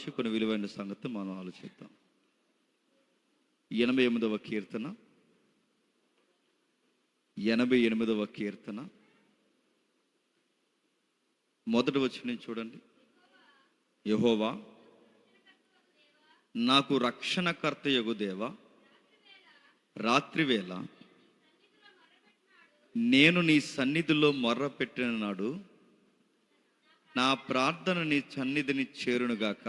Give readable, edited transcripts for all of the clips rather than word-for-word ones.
ఆలోచించి కొన్ని విలువైన సంగతి మనం ఆలోచిద్దాం. 88వ కీర్తన 88వ కీర్తన మొదటి వచనం చూడండి. యెహోవా నాకు రక్షణకర్తయగు దేవా, రాత్రివేళ నేను నీ సన్నిధిలో మొర్ర పెట్టిన నాడు నా ప్రార్థన నీ సన్నిధిని చేరునుగాక.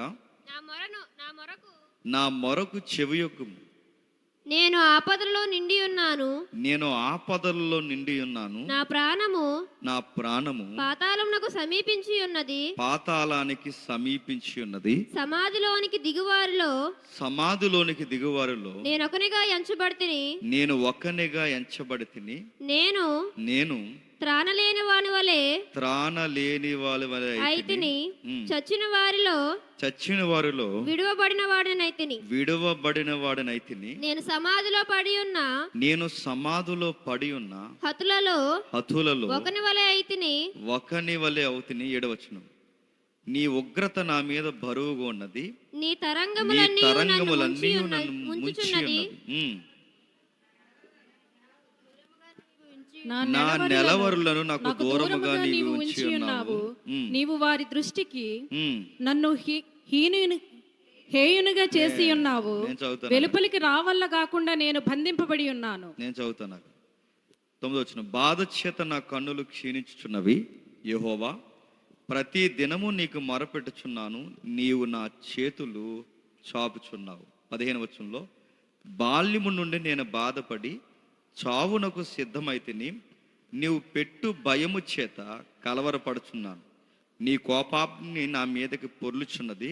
నా మొరకు చెవియొగ్గుము. నేను ఆపదలో నిండి ఉన్నాను. నా ప్రాణము పాతాళమునకు పాతాళానికి సమీపించి ఉన్నది. సమాధిలోనికి దిగువారిలో నేను ఒకనిగా ఎంచబడితిని. నేను త్రాణలేని వాని వలె అయితిని. చచ్చిన వారిలో విడువబడిన వాడనైతిని. నేను సమాధిలో పడి ఉన్న హతులలో ఒకని వలె అవుతిని. 7వ వచనం, నీ ఉగ్రత నా మీద బరువుగా ఉన్నది, నీ తరంగములన్నీ నన్ను ముంచి ఉన్నది. నా నెలవరులను నాకు దూరముగా నీవు ఉంచి ఉన్నావు. నీవు వారి దృష్టికి నన్ను హేయునిగా చేసి ఉన్నావు. వెలుపలికి రావల్ల కాకుండా నేను బంధింపబడి ఉన్నాను. నేను చదువుతాను. 9వ వచనం, బాధ చేత నా కన్నులు క్షీణించుచున్నవి. యెహోవా, ప్రతి దినము నీకు మొరపెట్టుచున్నాను, నీవు నా చేతులు చాపుచున్నావు. 15వ వచనంలో, బాల్యము నుండి నేను బాధపడి చావునకు సిద్ధమైతిని. నీవు పెట్టు భయము చేత కలవరపడుచున్నాను. నీ కోపాగ్ని నా మీదకి పొర్లుచున్నది.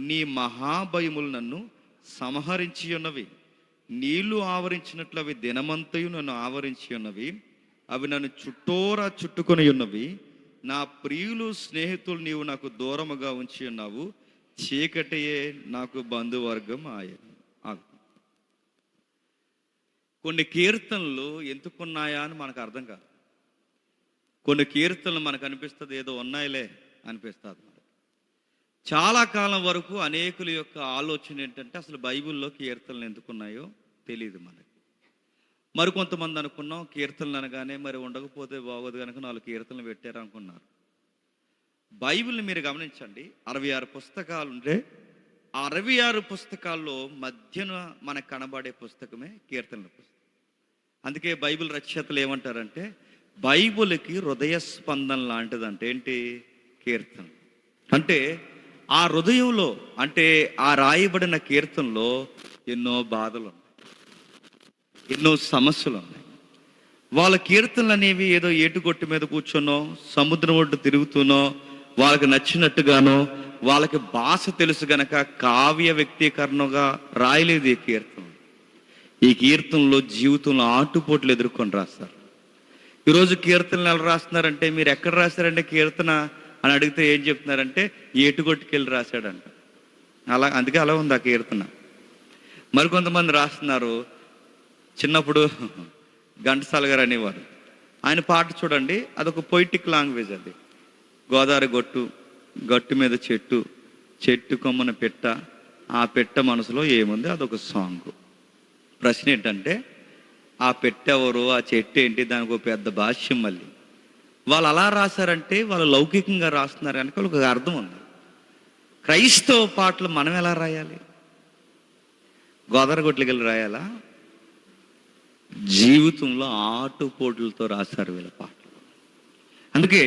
నీ మహాభయములు నన్ను సంహరించి ఉన్నవి. నీళ్లు ఆవరించినట్లు అవి దినమంతయు నన్ను ఆవరించి ఉన్నవి. అవి నన్ను చుట్టుకొని ఉన్నవి. నా ప్రియులు స్నేహితులు నీవు నాకు దూరముగా ఉంచి ఉన్నావు. చీకటియే నాకు బంధువర్గం ఆయన. కొన్ని కీర్తనలు ఎందుకున్నాయా అని మనకు అర్థం కాదు. కొన్ని కీర్తనలు మనకు అనిపిస్తుంది ఏదో ఉన్నాయిలే అనిపిస్తుంది. చాలా కాలం వరకు అనేకుల యొక్క ఆలోచన ఏంటంటే అసలు బైబిల్లో కీర్తనలు ఎందుకున్నాయో తెలియదు మనకి. మరికొంతమంది అనుకున్నాం కీర్తనలు అనగానే మరి ఉండకపోతే బాగోదు కనుక 4 కీర్తనలు పెట్టారు అనుకున్నారు. బైబిల్ని మీరు గమనించండి, 66 పుస్తకాలు ఉంటే 66 పుస్తకాల్లో మధ్యన మనకు కనబడే పుస్తకమే కీర్తనల పుస్తకం. అందుకే బైబిల్ రచయితలు ఏమంటారంటే బైబిల్కి హృదయ స్పందన లాంటిదంటే ఏంటి? కీర్తన. అంటే ఆ హృదయంలో, అంటే ఆ రాయబడిన కీర్తనలో ఎన్నో బాధలు ఉన్నాయి, ఎన్నో సమస్యలు ఉన్నాయి. వాళ్ళ కీర్తనలు అనేవి ఏదో ఏటుగొట్టు మీద కూర్చొనో సముద్రం ఒడ్డు తిరుగుతూనో వాళ్ళకి నచ్చినట్టుగానో వాళ్ళకి భాష తెలుసు గనక కావ్య వ్యక్తీకరణగా రాయలేదు ఈ కీర్తన. ఈ కీర్తనలో జీవితంలో ఆటుపోట్లు ఎదుర్కొని రాస్తారు. ఈరోజు కీర్తనలు ఎలా రాస్తున్నారంటే, మీరు ఎక్కడ రాశారంటే కీర్తన అని అడిగితే ఏం చెప్తున్నారంటే ఏటుగొట్టుకెళ్ళి రాశాడంట. అందుకే అలా ఉంది ఆ కీర్తన. మరికొంతమంది రాస్తున్నారు, చిన్నప్పుడు ఘంటసాల గారు అనేవారు, ఆయన పాట చూడండి, అదొక పొయిటిక్ లాంగ్వేజ్. అది గోదావరి గట్టు మీద చెట్టు కొమ్మన పెట్ట, ఆ పెట్ట మనసులో ఏముంది, అదొక సాంగ్. ప్రశ్న ఏంటంటే ఆ పెట్టెవరు, ఆ చెట్టు ఏంటి, దానికి ఒక పెద్ద భాష్యం. మళ్ళీ వాళ్ళు అలా రాశారంటే వాళ్ళు లౌకికంగా రాస్తున్నారు కనుక వాళ్ళకి ఒక అర్థం ఉంది. క్రైస్తవ పాటలు మనం ఎలా రాయాలి? గోదావరి గొట్లకి వెళ్ళి రాయాలా? జీవితంలో ఆటుపోట్లతో రాశారు వీళ్ళ పాటలు. అందుకే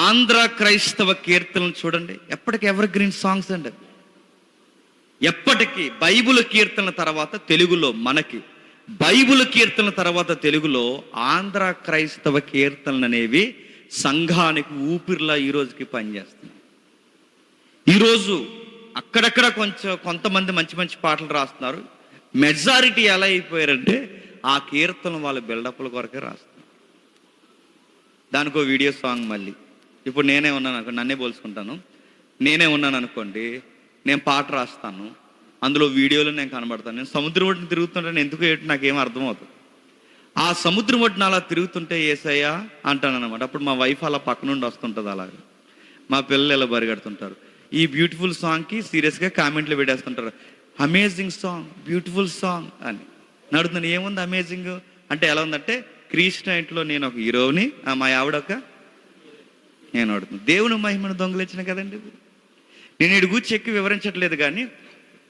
ఆంధ్ర క్రైస్తవ కీర్తనలు చూడండి, ఎప్పటికీ ఎవర్ గ్రీన్ సాంగ్స్ అండి. ఎప్పటికీ బైబిల్ కీర్తనల తర్వాత తెలుగులో మనకి, బైబిల్ కీర్తనల తర్వాత తెలుగులో ఆంధ్ర క్రైస్తవ కీర్తనలు అనేవి సంఘానికి ఊపిరిలా ఈరోజుకి పనిచేస్తున్నాయి. ఈరోజు అక్కడక్కడ కొంతమంది మంచి పాటలు రాస్తున్నారు. మెజారిటీ ఎలా అయిపోయారంటే ఆ కీర్తనలు వాళ్ళ బిల్డప్ల కొరకే రాస్తున్నారు. దానికో వీడియో సాంగ్. మళ్ళీ ఇప్పుడు నేనే ఉన్నాను అనుకోండి, నన్నే పోల్చుకుంటాను. నేనే ఉన్నాను అనుకోండి, నేను పాట రాస్తాను, అందులో వీడియోలో నేను కనబడతాను. నేను సముద్రం ఒడ్డున తిరుగుతుంటాను, ఎందుకు నాకేం అర్థమవుతుంది. ఆ సముద్రం ఒడ్డున అలా తిరుగుతుంటే యేసయ్యా అంటాను అనమాట. అప్పుడు మా వైఫ్ అలా పక్క నుండి వస్తుంటుంది, అలాగే మా పిల్లలు ఇలా పరిగెడుతుంటారు, ఈ బ్యూటిఫుల్ సాంగ్కి సీరియస్గా కామెంట్లు పెట్టేస్తుంటారు. అమేజింగ్ సాంగ్, బ్యూటిఫుల్ సాంగ్ అని నడుతున్నాను. ఏముంది అమేజింగ్ అంటే ఎలా ఉందంటే, క్రీస్తు ఇంట్లో నేను ఒక హీరోని, మా ఆవిడ ఒక నేను అడుగుతుంది. దేవుని మహిమను దొంగలించిన కదండి. నేను ఇటు కూర్చి ఎక్కువ వివరించట్లేదు, కానీ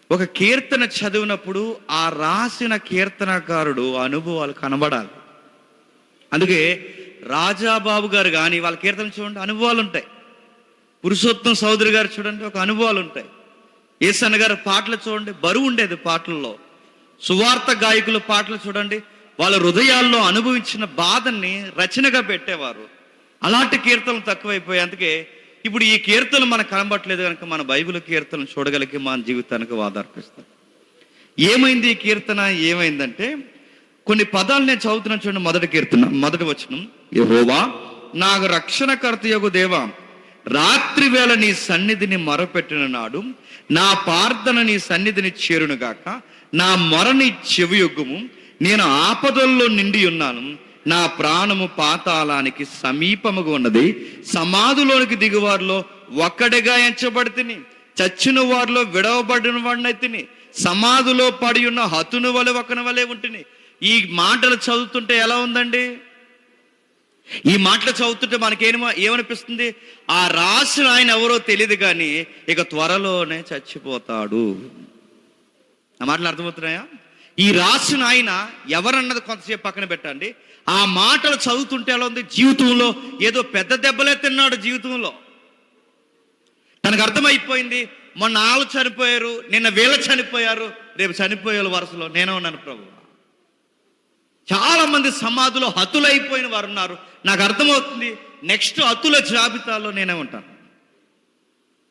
ఒక కీర్తన చదివినప్పుడు ఆ రాసిన కీర్తనకారుడు అనుభవాలు కనబడాలి. అందుకే రాజాబాబు గారు కానీ వాళ్ళ కీర్తన చూడండి, అనుభవాలు ఉంటాయి. పురుషోత్తం సోదరి గారు చూడండి, ఒక అనుభవాలు ఉంటాయి. ఏసన్న గారు పాటలు చూడండి, బరువు ఉండేది పాటల్లో. సువార్త గాయకుల పాటలు చూడండి, వాళ్ళ హృదయాల్లో అనుభవించిన బాధని రచనగా పెట్టేవారు. అలాంటి కీర్తనలు తక్కువైపోయాయి. అందుకే ఇప్పుడు ఈ కీర్తనలు మనకు కనబట్టలేదు కనుక మన బైబిల్ కీర్తనలు చూడగలిగి మన జీవితానికి ఆధారపిస్తాం. ఏమైంది ఈ కీర్తన? ఏమైందంటే కొన్ని పదాలు నేను చదువుతున్నాను చూడండి. మొదటి కీర్తన, మొదటి వచనం, యెహోవా నాకు రక్షణకర్తయగు దేవా, రాత్రి వేళ నీ సన్నిధిని మొరపెట్టిన నాడు నా ప్రార్థన నీ సన్నిధిని చేరునుగాక. నా మొరని చెవియొగ్గుము. నేను ఆపదల్లో నిండి ఉన్నాను. నా ప్రాణము పాతాళానికి సమీపముగా ఉన్నది. సమాధిలోనికి దిగువారిలో ఒక్కడిగా ఎంచబడితిని. చచ్చిన వారిలో విడవబడిన వాడినైతిని. సమాధిలో పడి ఉన్న హతుని వలె ఒకని వలె ఉంటిని. ఈ మాటలు చదువుతుంటే ఎలా ఉందండి? ఈ మాటలు చదువుతుంటే ఏమనిపిస్తుంది? ఆ రాసిన ఆయన ఎవరో తెలియదు, కానీ ఇక త్వరలోనే చచ్చిపోతాడు. ఆ మాటలు అర్థమవుతున్నాయా? ఈ రాసిన ఆయన ఎవరన్నది కొంతసేపు పక్కన పెట్టండి. ఆ మాటలు చదువుతుంటే ఎలా ఉంది? జీవితంలో ఏదో పెద్ద దెబ్బలే తిన్నాడు. జీవితంలో తనకు అర్థమైపోయింది, మొన్న వాళ్ళు చనిపోయారు, నిన్న వీళ్ళు చనిపోయారు, రేపు చనిపోయే వరుసలో నేనే ఉన్నాను ప్రభు. చాలా మంది సమాధిలో హతులైపోయిన వారు ఉన్నారు. నాకు అర్థమవుతుంది, నెక్స్ట్ హతుల జాబితాలో నేనే ఉంటాను.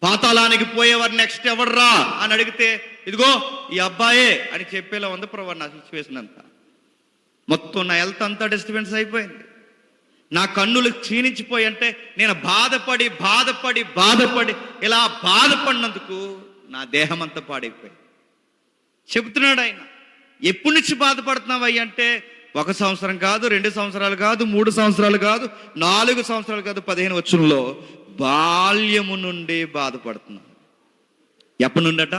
పాతాళానికి పోయేవారు నెక్స్ట్ ఎవర్రా అని అడిగితే ఇదిగో ఈ అబ్బాయే అని చెప్పేలా ఉంది ప్రభు. నా సిచ్యువేషన్ అంతా, మొత్తం నా హెల్త్ అంతా డిస్టర్బెన్స్ అయిపోయింది. నా కన్నులు క్షీణించిపోయి, అంటే నేను బాధపడి బాధపడి బాధపడి ఇలా బాధపడినందుకు నా దేహం అంతా పాడైపోయింది. చెబుతున్నాడు ఆయన, ఎప్పటి నుంచి బాధపడుతున్నావు అయ్యి అంటే 1 సంవత్సరం కాదు, 2 సంవత్సరాలు కాదు, 3 సంవత్సరాలు కాదు, 4 సంవత్సరాలు కాదు, 15 వచనంలో బాల్యము నుండి బాధపడుతున్నాను. ఎప్పటి నుండట?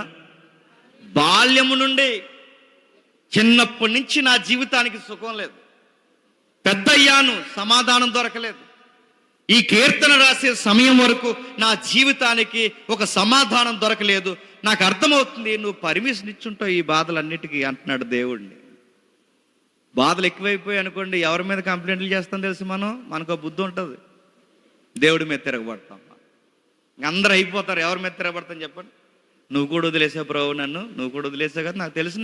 బాల్యము నుండి. చిన్నప్పటి నుంచి నా జీవితానికి సుఖం లేదు. పెద్ద అయ్యాను, సమాధానం దొరకలేదు. ఈ కీర్తన రాసే సమయం వరకు నా జీవితానికి ఒక సమాధానం దొరకలేదు. నాకు అర్థమవుతుంది, నువ్వు పర్మిషన్ ఇచ్చుంటావు ఈ బాధలన్నిటికీ అంటున్నాడు దేవుడిని. బాధలు ఎక్కువైపోయి అనుకోండి, ఎవరి మీద కంప్లైంట్లు చేస్తాం తెలుసు, మనకు బుద్ధి ఉంటుంది, దేవుడి మీద తిరగబడతాం. అందరూ అయిపోతారు. ఎవరి మీద తిరగబడతాం చెప్పండి? నువ్వు కూడా వదిలేసావు ప్రభు నన్ను, నువ్వు కూడా వదిలేసావు కదా, నాకు తెలుసు,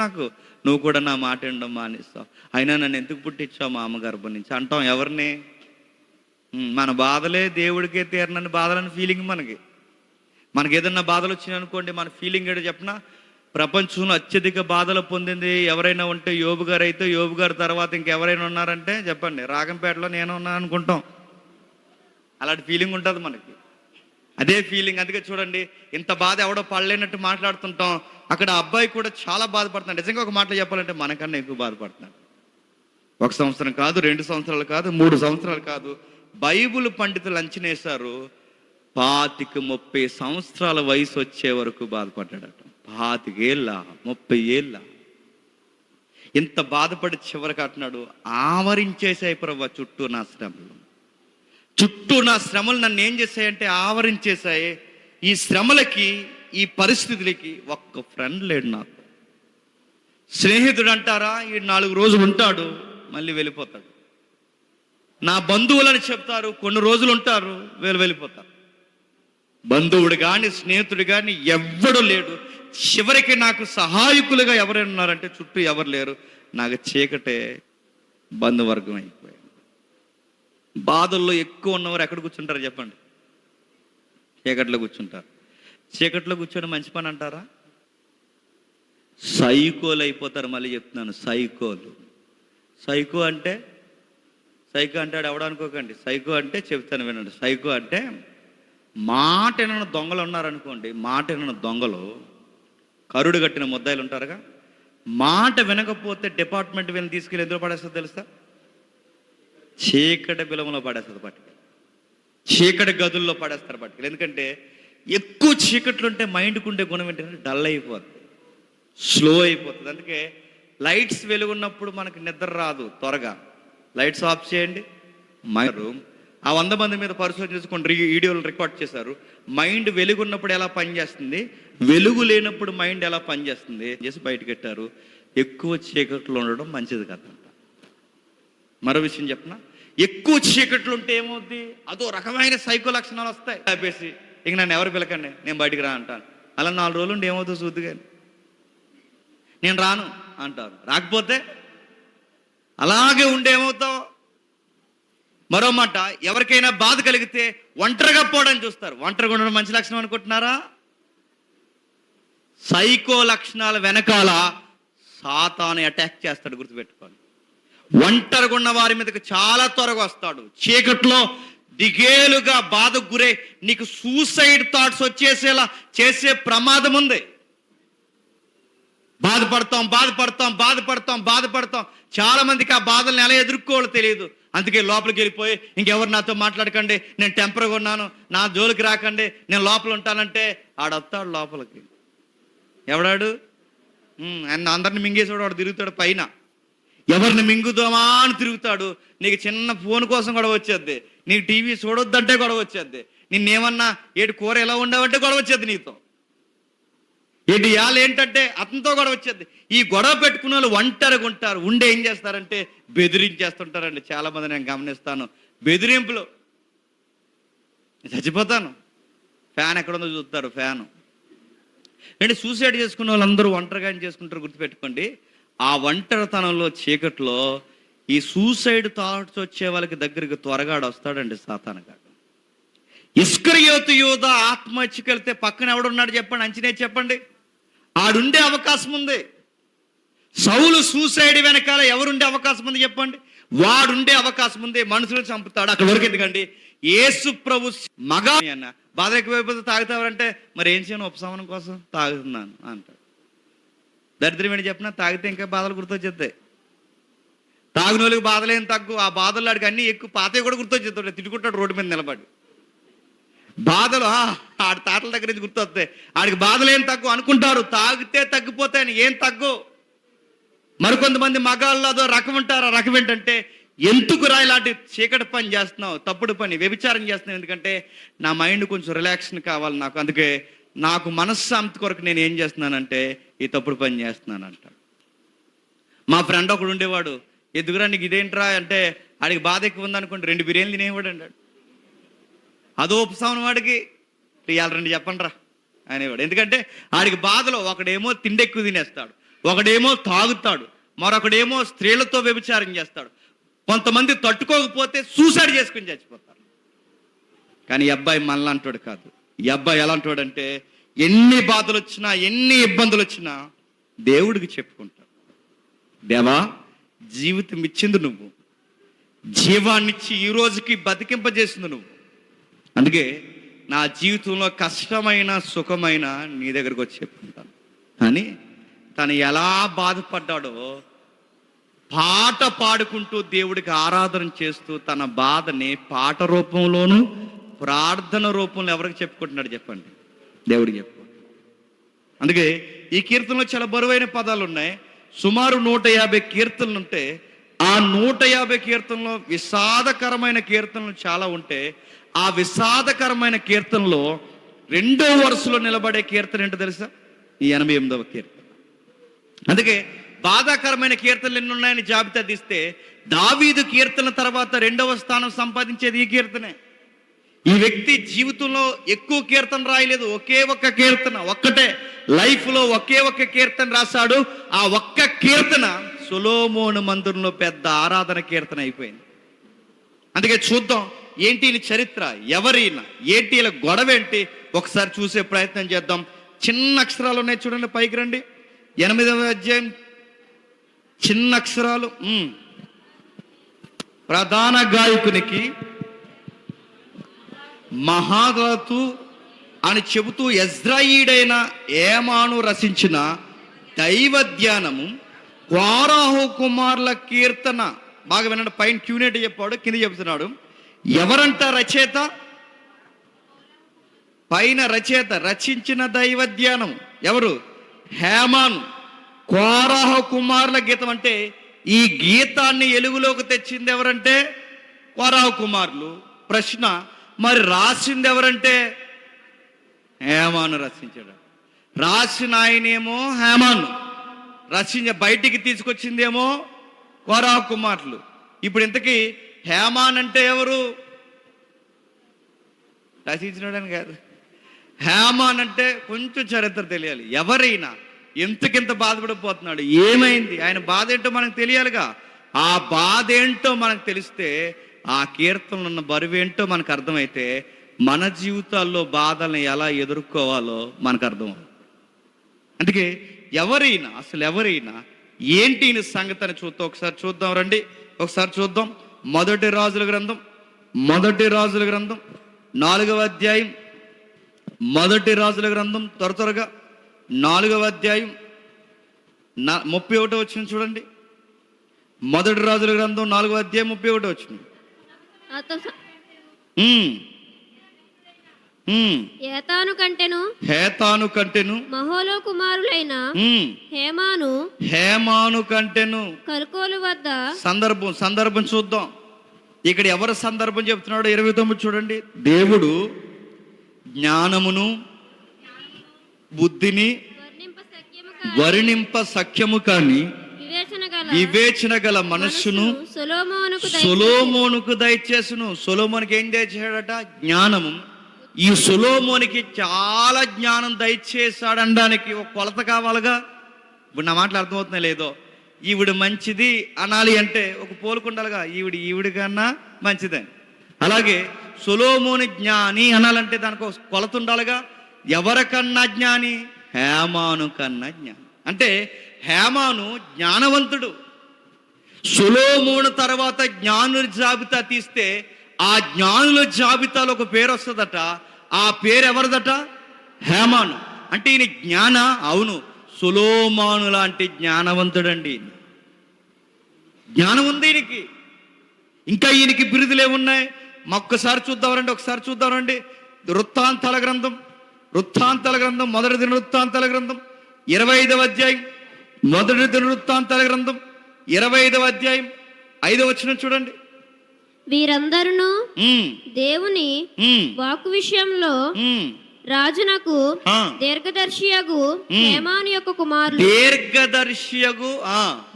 నువ్వు కూడా నా మాట వినడం మానేస్తావు, అయినా నన్ను ఎందుకు పుట్టించావు మా అమ్మ గర్భం నుంచి అంటాం. ఎవరిని? మన బాధలే దేవుడికే తీరనని బాధలని ఫీలింగ్ మనకి ఏదన్నా బాధలు వచ్చినాయి అనుకోండి, మన ఫీలింగ్ ఏంటో చెప్పనా? ప్రపంచంలో అత్యధిక బాధలు పొందింది ఎవరైనా ఉంటే యోబు గారు అయితే, యోబు గారి తర్వాత ఇంకెవరైనా ఉన్నారంటే చెప్పండి, రాగంపేటలో నేను ఉన్నాను అనుకుంటాం. అలాంటి ఫీలింగ్ ఉంటుంది మనకి, అదే ఫీలింగ్. అందుకే చూడండి, ఇంత బాధ ఎవడో పడలేనట్టు మాట్లాడుతుంటాం. అక్కడ అబ్బాయి కూడా చాలా బాధపడుతున్నాడు. నిజంగా ఒక మాటలో చెప్పాలంటే మనకన్నా ఎక్కువ బాధపడుతున్నాడు. 1 సంవత్సరం కాదు, 2 సంవత్సరాలు కాదు, 3 సంవత్సరాలు కాదు. బైబుల్ పండితులు అంచనేశారు, 25-30 సంవత్సరాల వయసు వచ్చే వరకు బాధపడ్డాడట. 25 ఏళ్ళ, 30 ఏళ్ళ, ఇంత బాధపడి చివరికి అంటున్నాడు, ఆవరించేసాయి ప్రభు చుట్టూ నా శ్రమలు నన్ను ఏం చేశాయంటే ఆవరించేశాయి. ఈ శ్రమలకి, ఈ పరిస్థితులకి ఒక్క ఫ్రెండ్ లేడు నాకు. స్నేహితుడు అంటారా, ఈ 4 రోజులు ఉంటాడు, మళ్ళీ వెళ్ళిపోతాడు. నా బంధువులని చెప్తారు, కొన్ని రోజులు ఉంటారు, వెళ్ళిపోతారు. బంధువుడు కానీ స్నేహితుడు కానీ ఎవ్వడు లేడు. చివరికి నాకు సహాయకులుగా ఎవరైనా ఉన్నారంటే చుట్టూ ఎవరు లేరు. నాకు చీకటే బంధువర్గం అయిపోయింది. బాధల్లో ఎక్కువ ఉన్నవారు ఎక్కడ కూర్చుంటారు చెప్పండి? చీకట్లో కూర్చుంటారు. చీకట్లో కూర్చొని మంచి పని అంటారా? సైకోలు అయిపోతారు. మళ్ళీ చెప్తున్నాను, సైకో అంటే ఎవడనుకోకండి. సైకో అంటే చెప్తాను వినండి. సైకో అంటే మాట వినని దొంగలు ఉన్నారనుకోండి. మాట వినని దొంగలు, కరుడు కట్టిన ముద్దాయిలు ఉంటారుగా, మాట వినకపోతే డిపార్ట్మెంట్ వీళ్ళని తీసుకెళ్ళి ఎందులో పడేస్తుంది తెలుసా? చీకటి బిలంలో పడేస్తుంది పట్టుకెళ్ళి, చీకటి గదుల్లో పడేస్తారు పట్టుకెళ్ళి. ఎందుకంటే ఎక్కువ చీకట్లు ఉంటే మైండ్కి ఉండే గుణం ఏంటంటే డల్ అయిపోతుంది, స్లో అయిపోతుంది. అందుకే లైట్స్ వెలుగున్నప్పుడు మనకి నిద్ర రాదు త్వరగా. లైట్స్ ఆఫ్ చేయండి. ఆ 100 మంది మీద పరిశోధన చేసుకొని వీడియోలు రికార్డ్ చేశారు. మైండ్ వెలుగున్నప్పుడు ఎలా పనిచేస్తుంది, వెలుగు లేనప్పుడు మైండ్ ఎలా పనిచేస్తుంది చేసి బయటకు పెట్టారు. ఎక్కువ చీకట్లు ఉండడం మంచిది కదంట. మరో విషయం చెప్పనా, ఎక్కువ చీకట్లు ఉంటే ఏమవుద్ది, అదో రకమైన సైకో లక్షణాలు వస్తాయి. ఆపేసి ఇక నన్ను ఎవరు పిలకండి, నేను బయటికి రా అంటాను. అలా 4 రోజులు ఉండి ఏమవుతుంది చూద్దు, కానీ నేను రాను అంటారు. రాకపోతే అలాగే ఉండి ఏమవుతావు. మరో మాట, ఎవరికైనా బాధ కలిగితే ఒంటరిగా పోవడానికి చూస్తారు. ఒంటరిగా ఉండడం మంచి లక్షణం అనుకుంటున్నారా? సైకో లక్షణాల వెనకాల సాతాను అటాక్ చేస్తాడు, గుర్తుపెట్టుకోండి. ఒంటరిగా ఉన్న వారి మీదకి చాలా త్వరగా వస్తాడు. చీకట్లో దిగేలుగా బాధకు గురే నీకు సూసైడ్ థాట్స్ వచ్చేసేలా చేసే ప్రమాదం ఉంది. బాధపడతాం. చాలా మందికి ఆ బాధల్ని ఎలా ఎదుర్కోవాలో తెలియదు. అందుకే లోపలికి వెళ్ళిపోయి ఇంకెవరు నాతో మాట్లాడకండి, నేను టెంపర్గా ఉన్నాను, నా జోలికి రాకండి, నేను లోపల ఉంటానంటే ఆడొస్తాడు లోపలికి. ఎవడాడు? అందరిని మింగేసాడు. వాడు తిరుగుతాడు పైన, ఎవరిని మింగుదామా అని తిరుగుతాడు. నీకు చిన్న ఫోన్ కోసం గొడవ వచ్చేద్ది, నీకు టీవీ చూడొద్దంటే గొడవ వచ్చేద్ది, నిన్నేమన్నా ఏడు కూర ఎలా ఉండవంటే గొడవ వచ్చేద్ది, నీతో ఏంటి ఇవాళ ఏంటంటే అతనితో గొడవ వచ్చేది. ఈ గొడవ పెట్టుకున్న వాళ్ళు ఒంటరిగా ఉంటారు. ఉండే ఏం చేస్తారంటే బెదిరించేస్తుంటారండి. చాలా మంది నేను గమనిస్తాను. బెదిరింపులు, చచ్చిపోతాను, ఫ్యాన్ ఎక్కడుందో చూస్తారు, ఫ్యాను. అంటే సూసైడ్ చేసుకున్న వాళ్ళందరూ ఒంటరిగా చేసుకుంటారు. గుర్తుపెట్టుకోండి, ఆ ఒంటరితనంలో చీకట్లో ఈ సూసైడ్ థాట్స్ వచ్చే వాళ్ళకి దగ్గరికి త్వరగా వస్తాడండి సాతానుగాడు. ఇస్కరియోతు యూదా ఆత్మహత్యకి వెళ్తే పక్కన ఎవడున్నాడు చెప్పండి, అంచనే చెప్పండి. ఆడుండే అవకాశం ఉంది. సౌలు సూసైడ్ వెనకాల ఎవరుండే అవకాశం ఉంది చెప్పండి? వాడుండే అవకాశం ఉంది. మనుషులు చంపుతాడు. అక్కడ వరకు ఎందుకండి, యేసు ప్రభు మగ అన్న బాధ ఎక్కువైపోతే తాగుతావంటే మరి ఏం చేయను, ఉపశమనం కోసం తాగుతున్నాను అంటాడు. దరిద్రం ఏంటి చెప్పినా, తాగితే ఇంకా బాధలు గుర్తొచ్చేస్తాయి. తాగునోళ్ళకి బాధలేం తగ్గు, ఆ బాధలు ఆడికి అన్నీ ఎక్కువ, పాతవి కూడా గుర్తొచ్చేస్తాడు. తిట్టుకుంటాడు రోడ్డు మీద నిలబడి. బాధలు ఆడి తాతల దగ్గర నుంచి గుర్తొస్తాయి. ఆడికి బాధలు ఏం తగ్గు అనుకుంటారు, తాగితే తగ్గిపోతాయని. ఏం తగ్గు? మరికొంతమంది మగాళ్ళు అదో రకం ఉంటారు. ఆ రకం ఏంటంటే, ఎందుకురా ఇలాంటి చీకటి పని చేస్తున్నావు, తప్పుడు పని, వ్యభిచారం చేస్తున్నావు, ఎందుకంటే నా మైండ్ కొంచెం రిలాక్షన్ కావాలి నాకు, అందుకే నాకు మనశ్శాంతి కొరకు నేను ఏం చేస్తున్నానంటే ఈ తప్పుడు పని చేస్తున్నానంట. మా ఫ్రెండ్ ఒకడు ఉండేవాడు, ఎదుగురా నీకు ఇదేంట్రా అంటే, ఆడికి బాధ ఎక్కువ ఉందనుకోండి 2 బిర్యానీలు తినేవాడు అన్నాడు. అదో ఉపశమనం వాడికి. ఇవాళ 2 చెప్పండి రా అనేవాడు. ఎందుకంటే ఆడికి బాధలో ఒకడేమో తిండి ఎక్కువ తినేస్తాడు, ఒకడేమో తాగుతాడు, మరొకడేమో స్త్రీలతో వ్యభిచారం చేస్తాడు. కొంతమంది తట్టుకోకపోతే సూసైడ్ చేసుకుని చచ్చిపోతారు. కానీ ఈ అబ్బాయి మనలాంటోడు కాదు. ఈ అబ్బాయి ఎలాంటోడంటే, ఎన్ని బాధలు వచ్చినా, ఎన్ని ఇబ్బందులు వచ్చినా దేవుడికి చెప్పుకుంటాడు. దేవా, జీవితం ఇచ్చింది నువ్వు, జీవాన్నిచ్చి ఈ రోజుకి బతికింపజేసింది నువ్వు. అందుకే నా జీవితంలో కష్టమైన సుఖమైన నీ దగ్గరకు వచ్చి చెప్పుకుంటాను. కానీ తను ఎలా బాధపడ్డాడో పాట పాడుకుంటూ దేవుడికి ఆరాధన చేస్తూ తన బాధని పాట రూపంలోనూ ప్రార్థన రూపంలో ఎవరికి చెప్పుకుంటున్నాడు చెప్పండి? దేవుడికి చెప్పుకుంటాడు. అందుకే ఈ కీర్తనలో చాలా బరువైన పదాలు ఉన్నాయి. సుమారు 150 కీర్తనలు ఉంటే, ఆ 150 కీర్తనలో విషాదకరమైన కీర్తనలు చాలా ఉంటే, ఆ విషాదకరమైన కీర్తనలో 2వ వరుసలో నిలబడే కీర్తన ఏంటో తెలుసా? ఈ 88వ కీర్తన. అందుకే బాధాకరమైన కీర్తనలు ఎన్ని ఉన్నాయని జాబితా తీస్తే, దావీదు కీర్తన తర్వాత 2వ స్థానం సంపాదించేది ఈ కీర్తనే. ఈ వ్యక్తి జీవితంలో ఎక్కువ కీర్తన రాయలేదు, ఒకే ఒక్క కీర్తన, ఒక్కటే లైఫ్లో ఒకే ఒక్క కీర్తన రాశాడు. ఆ ఒక్క కీర్తన సొలొమోను మందిరంలో పెద్ద ఆరాధన కీర్తన అయిపోయింది. అందుకే చూద్దాం ఏంటి ఈ చరిత్ర, ఎవరైనా ఏంటి ఇలా గొడవ ఏంటి ఒకసారి చూసే ప్రయత్నం చేద్దాం. చిన్న అక్షరాలు ఉన్నాయి చూడండి, పైకి రండి. 8వ అధ్యాయం చిన్న అక్షరాలు. ప్రధాన గాయకునికి మహాదతు అని చెబుతూ ఎజ్రాయిడైన ఏమాను రచించిన దైవ ధ్యానము, కోరాహు కుమారుల కీర్తన. బాగా వినండి, పైన క్యూనేట్ చెప్పాడు, కింద చెబుతున్నాడు. ఎవరంట రచయిత? పైన రచయిత, రచించిన దైవ ధ్యానం ఎవరు? హేమాను. కోరాహ కుమారుల గీతం అంటే ఈ గీతాన్ని ఎలుగులోకి తెచ్చింది ఎవరంటే కోరాహ కుమారులు. ప్రశ్న, మరి రాసింది ఎవరంటే? హేమాను రచించాడు. రాసిన ఆయనేమో హేమాను, బయటికి తీసుకొచ్చిందేమో కోరాహ కుమారులు. ఇప్పుడు ఇంతకీ హేమాన్ అంటే ఎవరు? రచించినడని కాదు. హేమాన్ అంటే కొంచెం చరిత్ర తెలియాలి. ఎవరైనా ఎంతకింత బాధపడిపోతున్నాడు, ఏమైంది, ఆయన బాధ ఏంటో మనకు తెలియాలిగా. ఆ బాధ ఏంటో మనకు తెలిస్తే ఆ కీర్తనలో ఉన్న బరువేంటో మనకు అర్థమైతే మన జీవితాల్లో బాధల్ని ఎలా ఎదుర్కోవాలో మనకు అర్థమవుతుంది. అందుకే ఎవరైనా ఏంటి ఈ సంగతి అని ఒకసారి చూద్దాం రండి. ఒకసారి చూద్దాం. మొదటి రాజుల గ్రంథం 4వ అధ్యాయం. మొదటి రాజుల గ్రంథం త్వరగా 4వ అధ్యాయం 31 వచనం చూడండి. మొదటి రాజుల గ్రంథం 4వ అధ్యాయం 31 వచనం. హేతాను కంటెను మహోలో కుమారులైన హేమాను కంటెను. కల్కోలు వద్ద సందర్భం చూద్దాం. ఇక్కడ ఎవరి సందర్భం చెప్తున్నాడు? 29 చూడండి. దేవుడు జ్ఞానమును బుద్ధిని వర్ణింప సఖ్యము కాని వివేచన గల మనస్సును సొలొమోనుకు దయచేసును. సొలొమోనుకి ఏం దయచేశాడట? జ్ఞానము. ఈ సొలొమోనుకి చాలా జ్ఞానం దయచేశాడనడానికి ఒక కొలత కావాలిగా. ఇప్పుడు నా మాటలు అర్థమవుతున్నా లేదో? ఈవిడ మంచిది అనాలి అంటే ఒక పోలుకుండాలిగా, ఈవిడి కన్నా మంచిదని. అలాగే సొలొమోను జ్ఞాని అనాలంటే దానికి ఒక కొలత ఉండాలిగా. ఎవరికన్నా జ్ఞాని? హేమాను కన్నా జ్ఞాని. అంటే హేమాను జ్ఞానవంతుడు. సొలొమోను తర్వాత జ్ఞానుల జాబితా తీస్తే ఆ జ్ఞానుల జాబితాలో ఒక పేరు వస్తుందట. ఆ పేరు ఎవరిదట? హేమాను. అంటే ఈయన జ్ఞాన? అవును, సొలొమోను లాంటి జ్ఞానవంతుడండి. జ్ఞానం ఉంది ఈయనకి. ఇంకా ఈయనకి బిరుదులు ఏమున్నాయి? ఒకసారి చూద్దామండి. వృత్తాంతాల గ్రంథం మొదటి దినవృత్తాంతాల గ్రంథం 25వ అధ్యాయం. మొదటి దినవృత్తాంతాల గ్రంథం 25వ అధ్యాయం 5వ వచనం చూడండి. వీరందరూ దేవుని వాక్కు విషయంలో రాజునకు దీర్ఘదర్శియగు హేమాను యొక్క కుమారులు.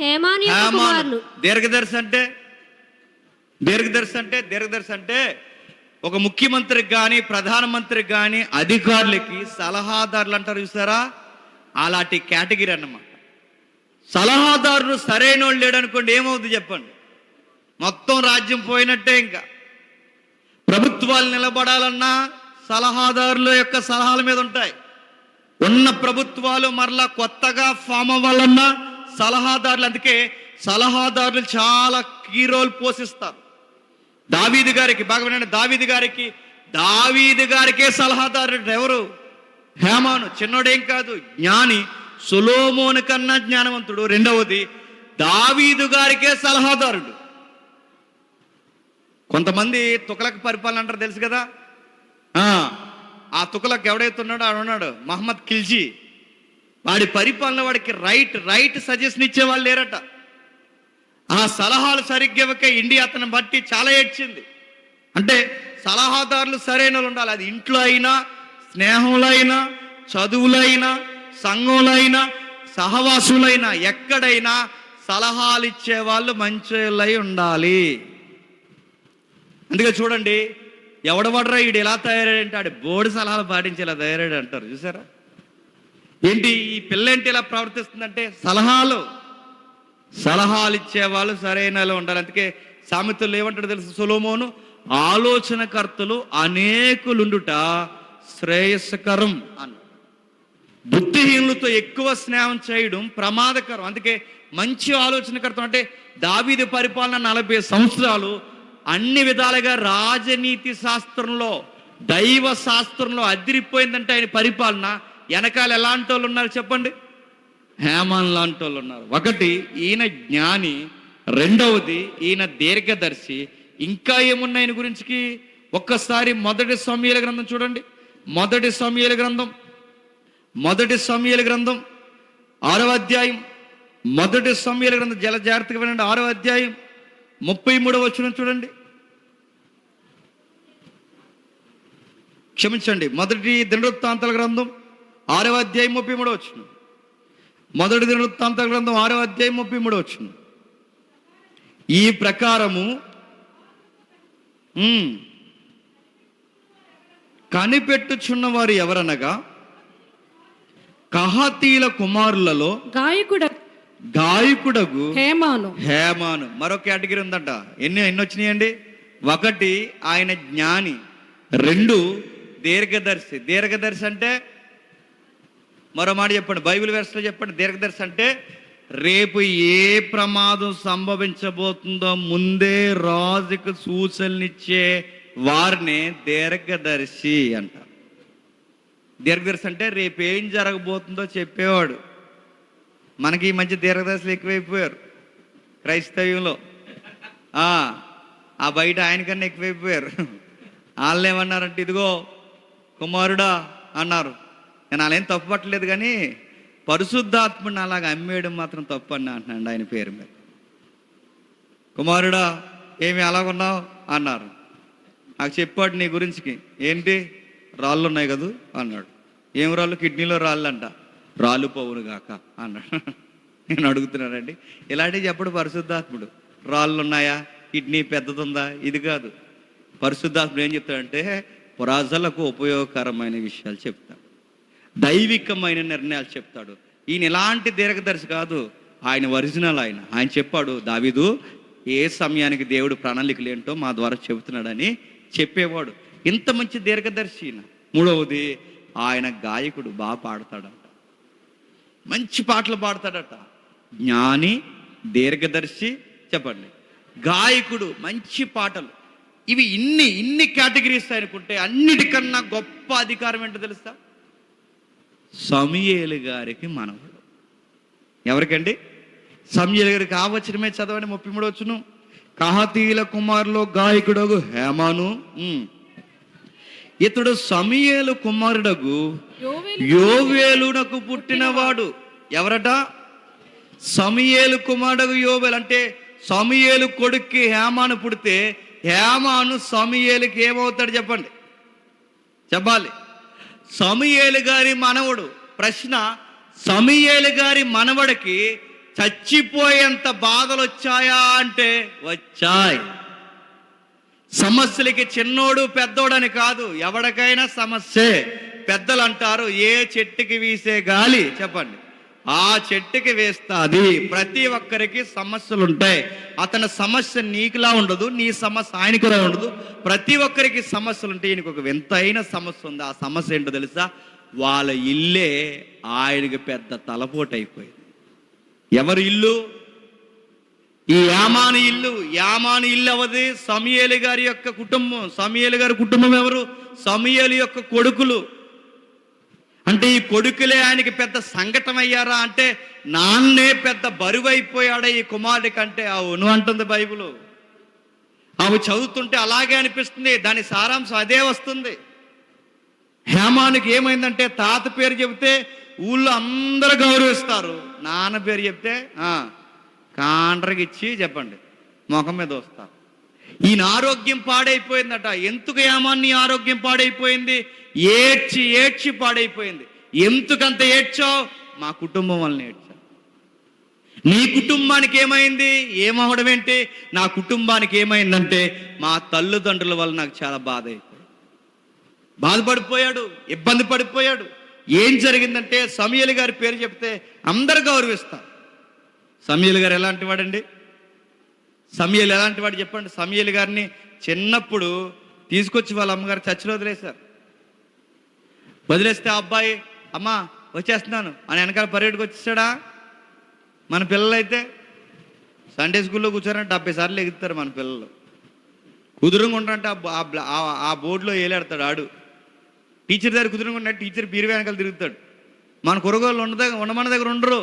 హేమాను యొక్క కుమారులు. దీర్ఘదర్శి అంటే ఒక ముఖ్యమంత్రికి కానీ ప్రధానమంత్రికి కానీ అధికారులకి సలహాదారులు అంటారు చూసారా, అలాంటి కేటగిరీ అన్నమాట. సలహాదారులు సరైన వాళ్ళు లేడనుకోండి, ఏమవుతుంది చెప్పండి? మొత్తం రాజ్యం పోయినట్టే. ఇంకా ప్రభుత్వాలు నిలబడాలన్నా సలహాదారుల యొక్క సలహాల మీద ఉంటాయి. ఉన్న ప్రభుత్వాలు మరలా కొత్తగా ఫామ్ అవ్వాలన్నా సలహాదారులు. అందుకే సలహాదారులు చాలా కీ రోల్ పోషిస్తారు. దావీదు గారికి బాగా వినండి. దావీదు గారికే సలహాదారుడు ఎవరు? హేమాను. చిన్నోడేం కాదు, జ్ఞాని. సొలొమోను కన్నా జ్ఞానవంతుడు. రెండవది, దావీదు గారికే సలహాదారుడు. కొంతమంది తుగలక్ పరిపాలన అంటారు, తెలుసు కదా. ఆ తుగలక్ ఎవడైతే ఉన్నాడో ఆడున్నాడు మహమ్మద్ ఖిల్జీ. వాడి పరిపాలన వాడికి రైట్ సజెషన్ ఇచ్చేవాళ్ళు లేరట. ఆ సలహాలు సరిగ్గా ఇవ్వక ఇండియా అతను బట్టి చాలా ఏడ్చింది. అంటే సలహాదారులు సరైన వాళ్ళు ఉండాలి. అది ఇంట్లో అయినా, స్నేహంలో అయినా, చదువులో అయినా, సంఘంలో అయినా, సహవాసులైనా, ఎక్కడైనా సలహాలు ఇచ్చే వాళ్ళు మంచోళ్ళై ఉండాలి. అందుకే చూడండి, ఎవడవడరా వీడు ఎలా తయారాడంటే ఆడు బోర్డు సలహాలు పాటించి ఇలా తయారాడు అంటారు చూసారా. ఏంటి ఈ పిల్ల ఏంటి ఇలా ప్రవర్తిస్తుందంటే సలహాలు ఇచ్చేవాళ్ళు సరైన ఉండాలి. అందుకే సామెతలు ఏమంటాడు తెలుసు? సొలొమోను ఆలోచనకర్తలు అనేకులుండుట శ్రేయస్కరం అన్న. బుద్ధిహీనులతో ఎక్కువ స్నేహం చేయడం ప్రమాదకరం. అందుకే మంచి ఆలోచనకర్త అంటే దావీదు పరిపాలన 40 సంవత్సరాలు అన్ని విధాలుగా రాజనీతి శాస్త్రంలో, దైవ శాస్త్రంలో అదిరిపోయిందంటే ఆయన పరిపాలన. వెనకాల ఎలాంటి వాళ్ళు ఉన్నారు చెప్పండి? హేమాన్ లాంటి వాళ్ళు ఉన్నారు. ఒకటి, ఈయన జ్ఞాని. రెండవది, ఈయన దీర్ఘదర్శి. ఇంకా ఏమున్నాయి ఆయన గురించి? ఒక్కసారి మొదటి సమూయేలు గ్రంథం చూడండి. మొదటి సమూయేలు గ్రంథం 6వ అధ్యాయం, మొదటి సమూయేలు గ్రంథం జాగ్రత్తగా వినండి. 6వ అధ్యాయం 33వ వచనం చూడండి. క్షమించండి, మొదటి దినవృత్తాంతాల గ్రంథం 6వ అధ్యాయం 33వ వచనం. మొదటి దినవృత్తాంతాల గ్రంథం 6వ అధ్యాయం 33వ వచనం. ఈ ప్రకారము కనిపెట్టుచున్న వారు ఎవరనగా కహాతీల కుమారులలో గాయకుడగు హేమాను. మరో కేటగిరీ ఉందంట. ఎన్ని వచ్చినాయండి? 1 ఆయన జ్ఞాని, 2 దీర్ఘదర్శి. దీర్ఘదర్శి అంటే మరో మాట చెప్పండి, బైబిల్ వెర్స్లో చెప్పండి. దీర్ఘదర్శి అంటే రేపు ఏ ప్రమాదం సంభవించబోతుందో ముందే రాజుకు సూచనలిచ్చే వారిని దీర్ఘదర్శి అంటారు. దీర్ఘదర్శి అంటే రేపు ఏం జరగబోతుందో చెప్పేవాడు. మనకి ఈ మధ్య దీర్ఘదర్శులు ఎక్కువైపోయారు క్రైస్తవ్యంలో. ఆ బయట ఆయనకన్నా ఎక్కువైపోయారు. వాళ్ళు ఏమన్నారంటే, ఇదిగో కుమారుడా అన్నారు. నేను వాళ్ళేం తప్పు పట్టలేదు, కానీ పరిశుద్ధాత్మని అలాగ అమ్మేయడం మాత్రం తప్పు అని అంటున్నాడు ఆయన పేరు మీద. కుమారుడా ఏమి అలాగున్నావు అన్నారు. నాకు చెప్పాడు నీ గురించి. ఏంటి? రాళ్ళు ఉన్నాయి కదూ అన్నాడు. ఏం రాళ్ళు? కిడ్నీలో రాళ్ళు అంట. రాళ్ళు పోవును గాక అన్నాడు. నేను అడుగుతున్నానండి, ఇలాంటివి చెప్పడు పరిశుద్ధాత్ముడు. రాళ్ళు ఉన్నాయా? కిడ్నీ పెద్దదుందా? ఇది కాదు. పరిశుద్ధాత్ముడు ఏం చెప్తాడంటే ప్రజలకు ఉపయోగకరమైన విషయాలు చెప్తాడు, దైవికమైన నిర్ణయాలు చెప్తాడు. ఈయన ఎలాంటి దీర్ఘదర్శి కాదు, ఆయన ఒరిజినల్. ఆయన చెప్పాడు, దావీదు ఏ సమయానికి దేవుడు ప్రణాళికలు ఏంటో మా ద్వారా చెబుతున్నాడని చెప్పేవాడు. ఇంత మంచి దీర్ఘదర్శి ఈయన. 3వది ఆయన గాయకుడు, బాగా పాడతాడట, మంచి పాటలు పాడతాడట. జ్ఞాని, దీర్ఘదర్శి, చెప్పండి, గాయకుడు, మంచి పాటలు. ఇవి ఇన్ని కేటగిరీస్ అనుకుంటే అన్నిటికన్నా గొప్ప అధికారం ఏంటో తెలుసా? సమూయేలు గారికి మనవడు. ఎవరికండి? సమూయేలు గారికి. ఆ వచనమే చదవండి, 33వ వచనం. కహాతీల కుమారులో గాయకుడగు హేమాను, ఇతడు సమూయేలు కుమారుడగు యోవేలునకు పుట్టినవాడు. ఎవరట? సమూయేలు కుమారుడగు యోవేలు. అంటే సమూయేలు కొడుక్కి హేమాను పుడితే హేమాను సమూయేలుకి ఏమవుతాడు చెప్పండి, చెప్పాలి. సమూయేలు గారి మనవడు. ప్రశ్న, సమూయేలు గారి మనవడికి చచ్చిపోయేంత బాధలు వచ్చాయా అంటే వచ్చాయి. సమస్యలకి చిన్నోడు పెద్దోడని కాదు, ఎవరికైనా సమస్యే. పెద్దలు అంటారు, ఏ చెట్టుకి వీసే గాలి చెప్పండి ఆ చెట్టుకి వేస్తాది. ప్రతి ఒక్కరికి సమస్యలు ఉంటాయి. అతని సమస్య నీకులా ఉండదు, నీ సమస్య ఆయనకులా ఉండదు. ప్రతి ఒక్కరికి సమస్యలు ఉంటాయి. ఈయనకు ఒక వింతైన సమస్య ఉంది. ఆ సమస్య ఏంటో తెలుసా? వాళ్ళ ఇల్లే ఆయనకి పెద్ద తలపోటు అయిపోయింది. ఎవరి ఇల్లు? ఈ యామాను ఇల్లు. యామాను ఇల్లు అవది సమూయేలు గారి యొక్క కుటుంబం. సమూయేలు గారి కుటుంబం ఎవరు? సమూయేలు యొక్క కొడుకులు. అంటే ఈ కొడుకులే ఆయనకి పెద్ద సంకటం అయ్యారా అంటే నాన్నే పెద్ద బరువు అయిపోయాడా ఈ కుమారుడి కంటే? అవును అంటుంది బైబిల్. అవి చదువుతుంటే అలాగే అనిపిస్తుంది. దాని సారాంశం అదే వస్తుంది. హేమానికి ఏమైందంటే తాత పేరు చెబితే ఊళ్ళో అందరూ గౌరవిస్తారు, నాన్న పేరు చెప్తే కాండ్రగిచ్చి చెప్పండి ముఖం మీద వస్తారు. ఈయన ఆరోగ్యం పాడైపోయిందట. ఎందుకు హేమాన్ని ఆరోగ్యం పాడైపోయింది? ఏడ్చి ఏడ్చి పాడైపోయింది. ఎందుకంత ఏడ్చావు? మా కుటుంబం వలన ఏడ్చా. నీ కుటుంబానికి ఏమైంది? ఏమవడం ఏంటి? నా కుటుంబానికి ఏమైందంటే మా తల్లిదండ్రుల వల్ల నాకు చాలా బాధ అయిపోయింది. బాధపడిపోయాడు, ఇబ్బంది పడిపోయాడు. ఏం జరిగిందంటే సమూయేలు గారి పేరు చెప్తే అందరు గౌరవిస్తారు. సమూయేలు గారు ఎలాంటి వాడండి? సమూయేలు ఎలాంటి వాడు చెప్పండి. సమూయేలు గారిని చిన్నప్పుడు తీసుకొచ్చి వాళ్ళ అమ్మగారు చర్చిలో వదిలేశారు. వదిలేస్తే అబ్బాయి అమ్మ వచ్చేస్తున్నాను అని వెనకాల పర్యటకు వచ్చేసాడా? మన పిల్లలైతే సండే స్కూల్లో కూర్చోరంటే 70 సార్లు ఎగుతారు మన పిల్లలు. కుదురుగా ఉంటారంటే ఆ బోర్డులో ఏలాడతాడు ఆడు. టీచర్ దగ్గర కుదురుగా ఉంటే టీచర్ పీరు వెనకాల తిరుగుతాడు. మన కొరగోళ్ళు ఉండమన్న దగ్గర ఉండరు.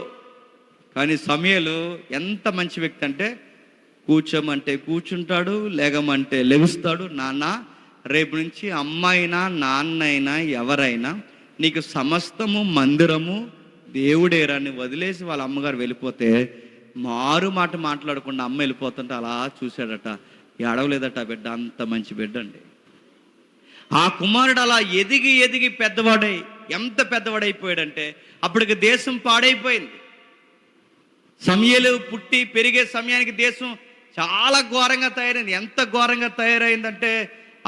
కానీ సమూయేలు ఎంత మంచి వ్యక్తి అంటే కూర్చోమంటే కూర్చుంటాడు, లెగమంటే లెగుస్తాడు. నాన్న రేపు నుంచి అమ్మాయినా నాన్నైనా ఎవరైనా నీకు సమస్తము మందిరము దేవుడేరాన్ని వదిలేసి వాళ్ళ అమ్మగారు వెళ్ళిపోతే మారు మాట మాట్లాడకుండా అమ్మ వెళ్ళిపోతుంటే అలా చూశాడట, ఏడవలేదట. బిడ్డ అంత మంచి బిడ్డ అండి. ఆ కుమారుడు అలా ఎదిగి ఎదిగి పెద్దవాడై ఎంత పెద్దవాడైపోయాడంటే అప్పటికి దేశం పాడైపోయింది. సమూయేలు పుట్టి పెరిగే సమయానికి దేశం చాలా ఘోరంగా తయారైంది. ఎంత ఘోరంగా తయారైందంటే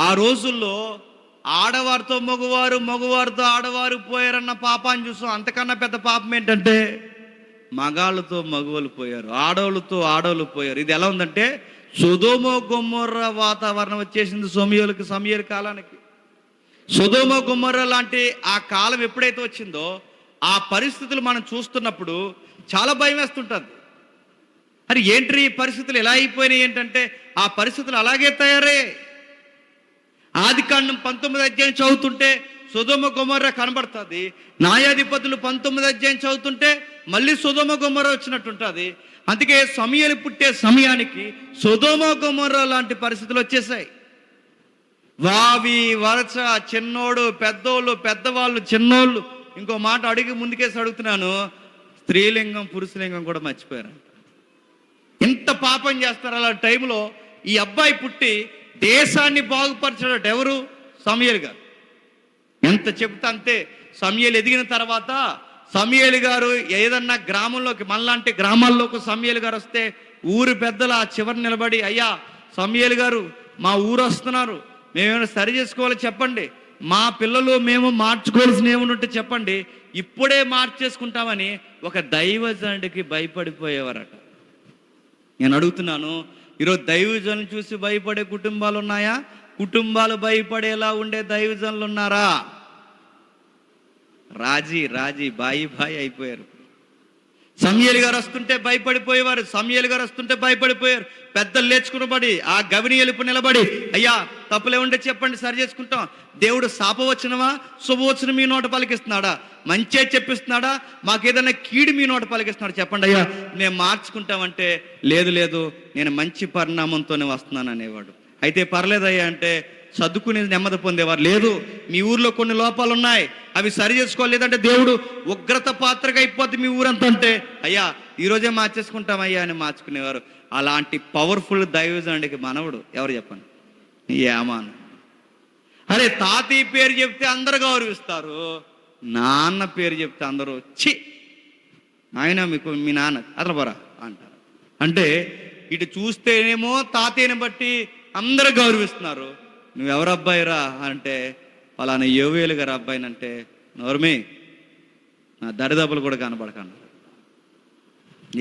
ఆ రోజుల్లో ఆడవారితో మగవారు, మగవారితో ఆడవారు పోయారన్న పాపాన్ని చూసాం. అంతకన్నా పెద్ద పాపం ఏంటంటే మగాళ్ళతో మగవాళ్ళు పోయారు, ఆడవాళ్ళతో ఆడవాళ్ళు పోయారు. ఇది ఎలా ఉందంటే సొదొమ గొమొర్ర వాతావరణం వచ్చేసింది సమూయేలు కాలానికి. సొదొమ గొమొర్ర లాంటి ఆ కాలం ఎప్పుడైతే వచ్చిందో ఆ పరిస్థితులు మనం చూస్తున్నప్పుడు చాలా భయం వేస్తుంటుంది. అరే ఏంటి ఈ పరిస్థితులు ఎలా అయిపోయినాయి ఏంటంటే ఆ పరిస్థితులు అలాగే తయారయ్యాయి. ఆదికాండం 19వ అధ్యాయం చదువుతుంటే సొదొమ గొమొర్ర కనబడుతుంది. న్యాయాధిపతులు 19వ అధ్యాయం చదువుతుంటే మళ్ళీ సొదొమ గొమొర్ర వచ్చినట్టుంటుంది. అందుకే సమూయేలు పుట్టే సమయానికి సొదొమ గొమొర్ర లాంటి పరిస్థితులు వచ్చేసాయి. వావి వరచ, చిన్నోడు పెద్దోళ్ళు, పెద్దవాళ్ళు చిన్నోళ్ళు. ఇంకో మాట అడిగి ముందుకేసి అడుగుతున్నాను, స్త్రీలింగం పురుషలింగం కూడా మర్చిపోయారు. ఎంత పాపం చేస్తారు. అలా టైంలో ఈ అబ్బాయి పుట్టి దేశాన్ని బాగుపరచాడట. ఎవరు? సమూయేలు గారు. ఎంత చెప్తే అంతే. సమూయేలు ఎదిగిన తర్వాత సమూయేలు గారు ఏదన్నా గ్రామంలోకి, మనలాంటి గ్రామాల్లోకి సమూయేలు గారు వస్తే ఊరు పెద్దలు ఆ చివరి నిలబడి, అయ్యా సమూయేలు గారు మా ఊరు వస్తున్నారు, మేమేమైనా సరి చేసుకోవాలి చెప్పండి, మా పిల్లలు మేము మార్చుకోవాల్సిన ఏముంటే చెప్పండి, ఇప్పుడే మార్చేసుకుంటామని ఒక దైవజనుడికి భయపడిపోయేవారట. నేను అడుగుతున్నాను, ఈరోజు దైవజనులు చూసి భయపడే కుటుంబాలు ఉన్నాయా? కుటుంబాలు భయపడేలా ఉండే దైవజనులు ఉన్నారా? రాజీ బాయి అయిపోయారు. సమూయేలు గారు వస్తుంటే భయపడిపోయేవారు. సమూయేలు గారు వస్తుంటే భయపడిపోయారు. పెద్దలు లేచుకునబడి ఆ గవిని ఎలుపు నిలబడి, అయ్యా తప్పులే ఉంటే చెప్పండి సరి చేసుకుంటాం. దేవుడు శాపవచనమా శుభవచనం మీ నోట పలికిస్తున్నాడా? మంచే చెప్పిస్తున్నాడా? మాకేదైనా కీడు మీ నోట పలికిస్తున్నాడు చెప్పండి అయ్యా, నేను మార్చుకుంటామంటే లేదు నేను మంచి పరిణామంతోనే వస్తున్నాను అనేవాడు. అయితే పర్లేదయ్యా అంటే చదువుకుని నెమ్మది పొందేవారు. లేదు, మీ ఊర్లో కొన్ని లోపాలు ఉన్నాయి, అవి సరి చేసుకోవాలి, లేదంటే దేవుడు ఉగ్రత పాత్రగా అయిపోద్ది మీ ఊరంతా అంటే, అయ్యా ఈరోజే మార్చేసుకుంటామయ్యా అని మార్చుకునేవారు. అలాంటి పవర్ఫుల్ దైవజనుడికి మనవడు ఎవరు చెప్పండి? యామాను. అరే తాతయ్య పేరు చెప్తే అందరు గౌరవిస్తారు, నాన్న పేరు చెప్తే అందరూ చి ఆయన మీకు మీ నాన్న అట్లా బరా అంటారు. అంటే ఇటు చూస్తేనేమో తాతయ్యని బట్టి అందరూ గౌరవిస్తున్నారు. నువ్వెవరు అబ్బాయిరా అంటే వాళ్ళని యోవేలు గారు అబ్బాయినంటే నోర్మి నా దరిదబ్బలు కూడా కనబడకన్నారు.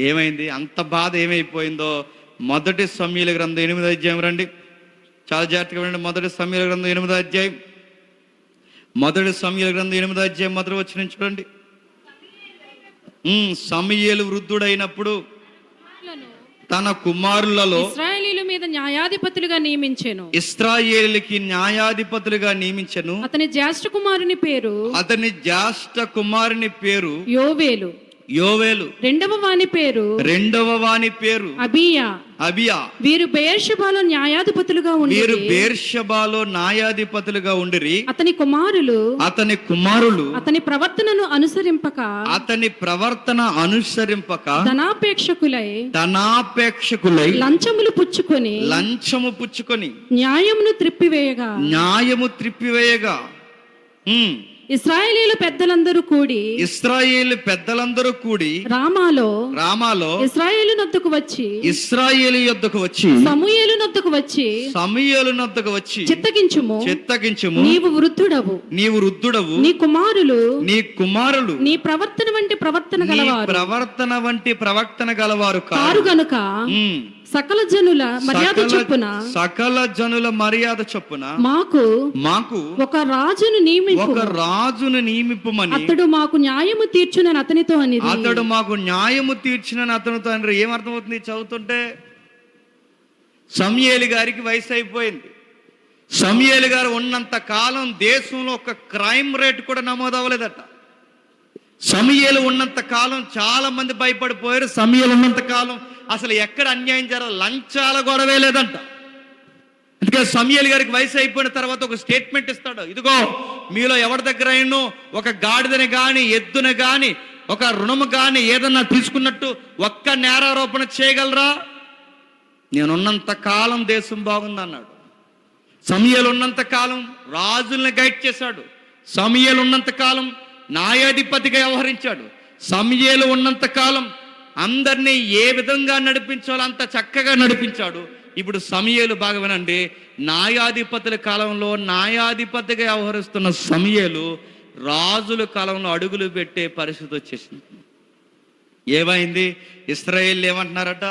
ఏమైంది? అంత బాధ ఏమైపోయిందో. మొదటి సమూయేలు గ్రంథం 8వ అధ్యాయం రండి, చాలా జాగ్రత్తగా వినండి. మొదటి సమూయేలు గ్రంథం 8వ అధ్యాయం, మొదటి సమూయేలు గ్రంథం 8వ అధ్యాయం మొదటి వచనం చూడండి. సమూయేలు వృద్ధుడైనప్పుడు తన కుమారులలో ఇశ్రాయేలీయుల మీద న్యాయాధిపతులుగా నియమించెను. ఇశ్రాయేలుకి న్యాయాధిపతులుగా నియమించెను. అతని జ్యేష్ఠ కుమారుని పేరు యోవేలు. రెండవ వాని పేరు అబియా. వీరు బెయేర్షెబాలో న్యాయాధిపతులుగా ఉండిరి. అతని కుమారులు అతని ప్రవర్తనను అనుసరింపక ధనాపేక్షకులై లంచము పుచ్చుకొని న్యాయమును త్రిప్పివేయగా ఇశ్రాయేలీయుల పెద్దలందరూ కూడి రామాలో ఇశ్రాయేలు నొద్దకు వచ్చి సమూయేలు నొద్దకు వచ్చి చిత్తగించుము, నీవు వృద్ధుడవు, నీ కుమారులు నీ ప్రవర్తన వంటి ప్రవర్తన గలవారు కారు గనుక సకల జనుల మర్యాద చొప్పున మాకు ఒక రాజును నియమింపుమని అతడు మాకు న్యాయము తీర్చునని అతనితో అని. ఏమర్థమవుతుంది చదువుతుంటే? సమూయేలు గారికి వయసు అయిపోయింది. సమూయేలు గారు ఉన్నంత కాలం దేశంలో ఒక క్రైమ్ రేట్ కూడా నమోదవ్వలేదట. సమూయేలు ఉన్నంత కాలం చాలా మంది భయపడిపోయారు. సమూయేలు ఉన్నంత కాలం అసలు ఎక్కడ అన్యాయం జరగదు, లంచాల గొడవే లేదంట. అందుకే సమూయేలు గారికి వయసు అయిపోయిన తర్వాత ఒక స్టేట్మెంట్ ఇస్తాడు. ఇదిగో మీలో ఎవరి దగ్గర అయినో ఒక గాడిదని కానీ ఎద్దుని కానీ ఒక రుణము కానీ ఏదన్నా తీసుకున్నట్టు ఒక్క నేరారోపణ చేయగలరా? నేనున్నంత కాలం దేశం బాగుంది అన్నాడు. సమూయేలు ఉన్నంత కాలం రాజుల్ని గైడ్ చేశాడు. సమూయేలు ఉన్నంత కాలం న్యాయాధిపతిగా వ్యవహరించాడు. సమూయేలు ఉన్నంత కాలం అందరినీ ఏ విధంగా నడిపించాలో అంత చక్కగా నడిపించాడు. ఇప్పుడు సమూయేలు బాగా వినండి, న్యాయాధిపతుల కాలంలో న్యాయాధిపతిగా వ్యవహరిస్తున్న సమూయేలు రాజుల కాలంలో అడుగులు పెట్టే పరిస్థితి వచ్చేసింది. ఏమైంది? ఇశ్రాయేలు ఏమంటున్నారట?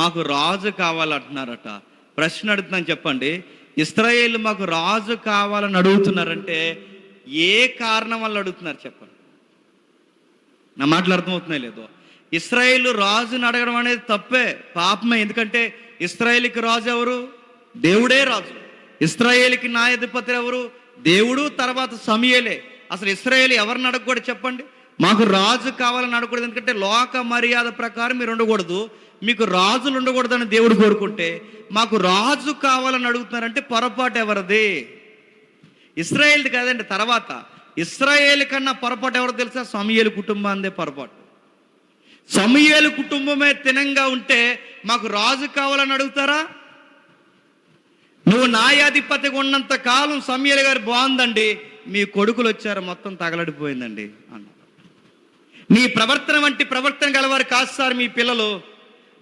మాకు రాజు కావాలంటున్నారట. ప్రశ్న అడుగుతున్నాను, చెప్పండి. ఇశ్రాయేలు మాకు రాజు కావాలని అడుగుతున్నారంటే ఏ కారణం వల్ల అడుగుతున్నారు చెప్పండి? నా మాటలు అర్థమవుతున్నాయి లేదో? ఇశ్రాయేలు రాజుని అడగడం అనేది తప్పే, పాపమే. ఎందుకంటే ఇశ్రాయేలుకి రాజు ఎవరు? దేవుడే రాజు. ఇశ్రాయేలుకి న్యాయాధిపతి ఎవరు? దేవుడు, తర్వాత సమూయేలే. అసలు ఇశ్రాయేలు ఎవరిని అడగకూడదు చెప్పండి? మాకు రాజు కావాలని అడగకూడదు. ఎందుకంటే లోక మర్యాద ప్రకారం మీరు ఉండకూడదు, మీకు రాజులు ఉండకూడదని దేవుడు కోరుకుంటే మాకు రాజు కావాలని అడుగుతున్నారంటే పొరపాటు ఎవరిది? ఇశ్రాయేల్ది కాదండి. తర్వాత ఇశ్రాయేలు కన్నా పొరపాటు ఎవరు తెలుసా? సమూయేలు కుటుంబాందే పొరపాటు. సమూయేలు కుటుంబమే తినంగా ఉంటే మాకు రాజు కావాలని అడుగుతారా? నువ్వు న్యాయాధిపతిగా ఉన్నంత కాలం సమూయేలు గారు బాగుందండి, మీ కొడుకులు వచ్చారు మొత్తం తగలడిపోయిందండి అన్న. నీ ప్రవర్తన వంటి ప్రవర్తన గలవారు కాదు సార్ మీ పిల్లలు.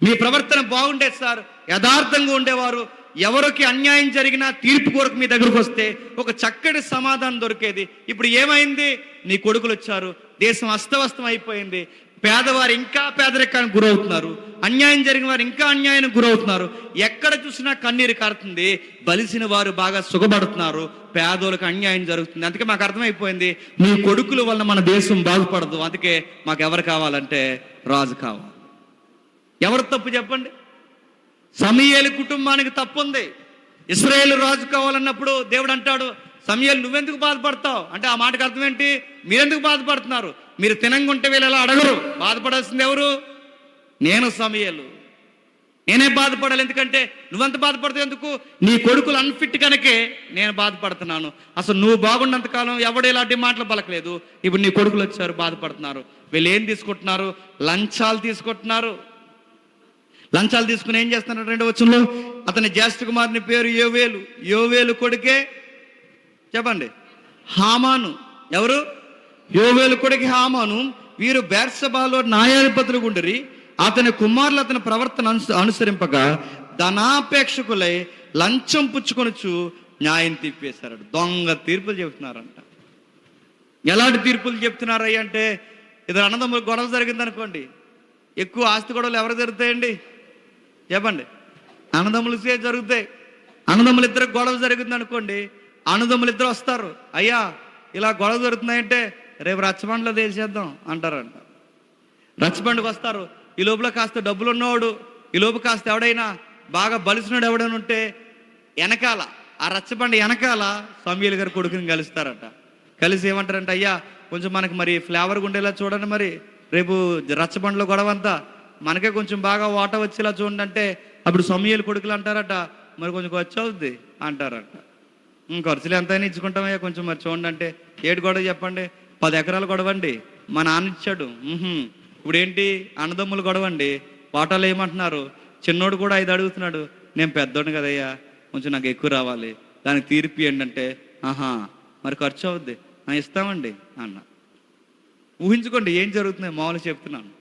మీ ప్రవర్తన బాగుండేది సార్, యథార్థంగా ఉండేవారు. ఎవరికి అన్యాయం జరిగినా తీర్పు కొరకు మీ దగ్గరకు వస్తే ఒక చక్కటి సమాధానం దొరికేది. ఇప్పుడు ఏమైంది? నీ కొడుకులు వచ్చారు, దేశం అస్తవ్యస్తం అయిపోయింది. పేదవారు ఇంకా పేదరికానికి గురవుతున్నారు, అన్యాయం జరిగిన వారు ఇంకా అన్యాయానికి గురవుతున్నారు. ఎక్కడ చూసినా కన్నీరు కారుతుంది. బలిసిన వారు బాగా సుఖపడుతున్నారు, పేదోళ్ళకి అన్యాయం జరుగుతుంది. అందుకే మాకు అర్థమైపోయింది, మీ కొడుకుల వల్ల మన దేశం బాగుపడదు. అందుకే మాకు ఎవరు కావాలంటే రాజు కావాలి. ఎవరు తప్పు చెప్పండి? సమూయేలు కుటుంబానికి తప్పు ఉంది. ఇశ్రాయేలు రాజు కావాలన్నప్పుడు దేవుడు అంటాడు, సమూయేలు నువ్వెందుకు బాధపడతావు అంటే ఆ మాటకు అర్థం ఏంటి? మీరెందుకు బాధపడుతున్నారు? మీరు తినంగా ఉంటే వీళ్ళు ఎలా అడగరు. బాధపడాల్సింది ఎవరు? నేను సమూయేలు, నేనే బాధపడాలి. ఎందుకంటే నువ్వెంత బాధపడతావు ఎందుకు? నీ కొడుకులు అన్ఫిట్ కనుకే నేను బాధపడుతున్నాను. అసలు నువ్వు బాగున్నంతకాలం ఎవడు ఇలాంటి మాటలు పలకలేదు. ఇప్పుడు నీ కొడుకులు వచ్చారు, బాధపడుతున్నారు. వీళ్ళు ఏం తీసుకుంటున్నారు? లంచాలు తీసుకుంటున్నారు. లంచాలు తీసుకుని ఏం చేస్తున్నారు? 2వ వచనంలో అతని జ్యేష్ఠ కుమారుని పేరు యోవేలు. యోవేలు కొడుకే చెప్పండి హామాను. ఎవరు? యోవేలు కొడుకు హామాను. వీరు బెర్షెబాలో న్యాయాధిపతులు గుండిరి. అతని కుమారులు అతని ప్రవర్తన అనుసరింపగా ధనాపేక్షకులై లంచం పుచ్చుకొనొచ్చు న్యాయం తీర్పేశారు. దొంగ తీర్పులు చెబుతున్నారంట. ఎలాంటి తీర్పులు చెప్తున్నారయ్య అంటే, ఇద్దరు అన్నదమ్ములు గొడవ జరిగింది అనుకోండి, ఎక్కువ ఆస్తి గొడవలు ఎవరు జరుగుతాయండి చెప్పండి? అన్నదమ్ములకే జరుగుతాయి. అన్నదమ్ములు ఇద్దరు గొడవ జరిగింది అనుకోండి, అన్నదమ్ములు ఇద్దరు వస్తారు, అయ్యా ఇలా గొడవ జరుగుతున్నాయంటే రేపు రచ్చబండలో తేల్చేద్దాం అంటారంట. రచ్చబండకు వస్తారు. ఈ లోపల కాస్త డబ్బులు ఉన్నవాడు, ఈ లోపు కాస్త ఎవడైనా బాగా బలిసినాడు ఎవడైనా ఉంటే వెనకాల ఆ రచ్చబండ వెనకాల సమూయేలు గారి కొడుకుని కలుస్తారట. కలిసి ఏమంటారంట, అయ్యా కొంచెం మనకి మరి ఫ్లేవర్గా ఉండేలా చూడండి, మరి రేపు రచ్చబండలో గొడవ అంతా మనకే కొంచెం బాగా ఓట వచ్చేలా చూడండి అంటే అప్పుడు సమూయేలు కొడుకులు అంటారట, మరి కొంచెం ఖర్చు అవుద్ది అంటారట. ఖర్చులు ఎంతైనా ఇచ్చుకుంటామయ్యా, కొంచెం మరి చూడండి అంటే ఏడు గొడవ చెప్పండి? 10 ఎకరాలు గొడవండి, మా నాన్న ఇచ్చాడు. ఇప్పుడు ఏంటి? అన్నదమ్ములు గొడవండి. వాటాలు ఏమంటున్నారు? చిన్నోడు కూడా 5 అడుగుతున్నాడు, నేను పెద్దోడు కదయ్యా కొంచెం నాకు ఎక్కువ రావాలి, దానికి తీర్పు ఏంటంటే మరి ఖర్చు అవుద్ది, ఇస్తామండి అన్న. ఊహించుకోండి ఏం జరుగుతుంది. మామూలుగా చెప్తున్నాను.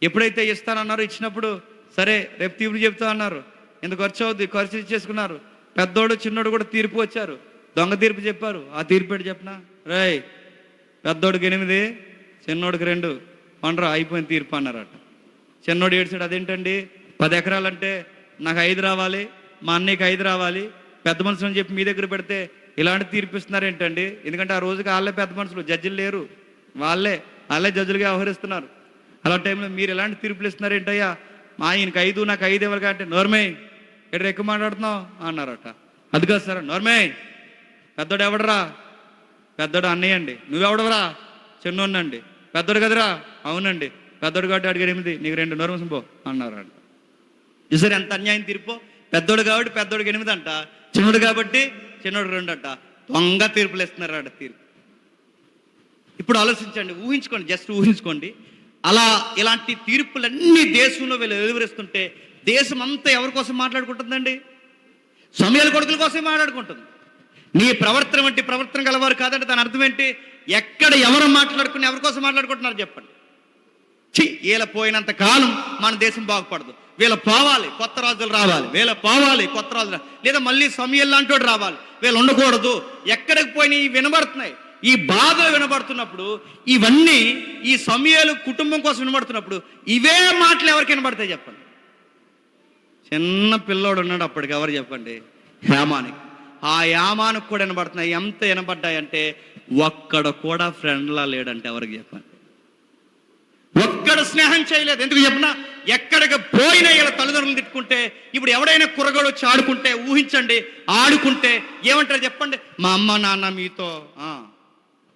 ఎప్పుడైతే ఇస్తానన్నారో ఇచ్చినప్పుడు సరే రేపు తీర్పు చెప్తా అన్నారు, ఎంత ఖర్చు అవుద్ది, ఖర్చు ఇచ్చేసుకున్నారు. పెద్దోడు చిన్నోడు కూడా తీర్పు వచ్చారు, దొంగ తీర్పు చెప్పారు. ఆ తీర్పు ఏంటి చెప్పనా? రేయ్ పెద్దోడికి 8, చిన్నోడికి 2 పండ్రా అయిపోయిన తీర్పు అన్నారట. చిన్నోడు ఏడ్చాడు, అదేంటండి 10 ఎకరాలంటే నాకు 5 రావాలి, మా అన్నయ్యకి 5 రావాలి, పెద్ద మనుషులు అని చెప్పి మీ దగ్గర పెడితే ఇలాంటి తీర్పు ఇస్తున్నారు ఏంటండి? ఎందుకంటే ఆ రోజుకి వాళ్ళే పెద్ద మనుషులు, జడ్జిలు లేరు, వాళ్ళే జడ్జిలుగా వ్యవహరిస్తున్నారు. అలా టైంలో మీరు ఎలాంటి తీర్పులు ఇస్తున్నారు ఏంటయ్యా? మా ఆయనకి 5 నాకు 5 ఎవరిగా అంటే నోర్మే ఎక్కడ ఎక్కువ మాట్లాడుతున్నావు అన్నారట. అది కాదు సార్, నోర్మే పెద్దోడు ఎవడరా? పెద్దోడు అన్నయ్య అండి. నువ్వెవడవరా? చిన్నోన్నండి. పెద్దోడు కదరా? అవునండి. పెద్దోడు కాబట్టి అడిగాడు 8, నీకు 2 నోరు మూసుకుపో అన్నారట. చూసారు ఎంత అన్యాయం తీర్పు? పెద్దోడు కాబట్టి పెద్దోడికి 8 అంట, చిన్నోడు కాబట్టి చిన్నోడు 2 అంట. దొంగ తీర్పులు ఇస్తున్నారు ఆడ తీర్పు. ఇప్పుడు ఆలోచించండి, ఊహించుకోండి, జస్ట్ ఊహించుకోండి. అలా ఇలాంటి తీర్పులన్నీ దేశంలో వీళ్ళు వెలువరిస్తుంటే దేశం అంతా ఎవరి కోసం మాట్లాడుకుంటుందండి? సమూయేలు కొడుకుల కోసమే మాట్లాడుకుంటుంది. నీ ప్రవర్తన వంటి ప్రవర్తన గలవారు కాదంటే దాని అర్థం ఏంటి? ఎక్కడ ఎవరు మాట్లాడుకుని ఎవరి కోసం మాట్లాడుకుంటున్నారు చెప్పండి. వీళ్ళ పోయినంత కాలం మన దేశం బాగుపడదు. వీళ్ళ పోవాలి, కొత్త రాజులు రావాలి, వీళ్ళ పోవాలి, కొత్త రాజులు లేదా మళ్ళీ సమూయేలు లాంటి రావాలి, వీళ్ళు ఉండకూడదు. ఎక్కడికి పోయినాయి వినబడుతున్నాయి. ఈ బాధ వినబడుతున్నప్పుడు ఇవన్నీ ఈ సమూయేలు కుటుంబం కోసం వినబడుతున్నప్పుడు ఇవే మాటలు ఎవరికి వినబడతాయి చెప్పండి? చిన్న పిల్లోడు ఉన్నాడు అప్పటికి, ఎవరు చెప్పండి? యామానికి. ఆ యామానికి కూడా వినబడుతున్నాయి. ఎంత వినబడ్డాయంటే ఒక్కడ కూడా ఫ్రెండ్లా లేడంటే ఎవరికి చెప్పండి? ఒక్కడ స్నేహం చేయలేదు. ఎందుకు చెప్పినా ఎక్కడికి పోయినా ఇలా తల్లిదండ్రులు తిట్టుకుంటే, ఇప్పుడు ఎవడైనా కుర్రగాడు వచ్చి ఆడుకుంటే ఊహించండి, ఆడుకుంటే ఏమంటారు చెప్పండి? మా అమ్మ నాన్న మీతో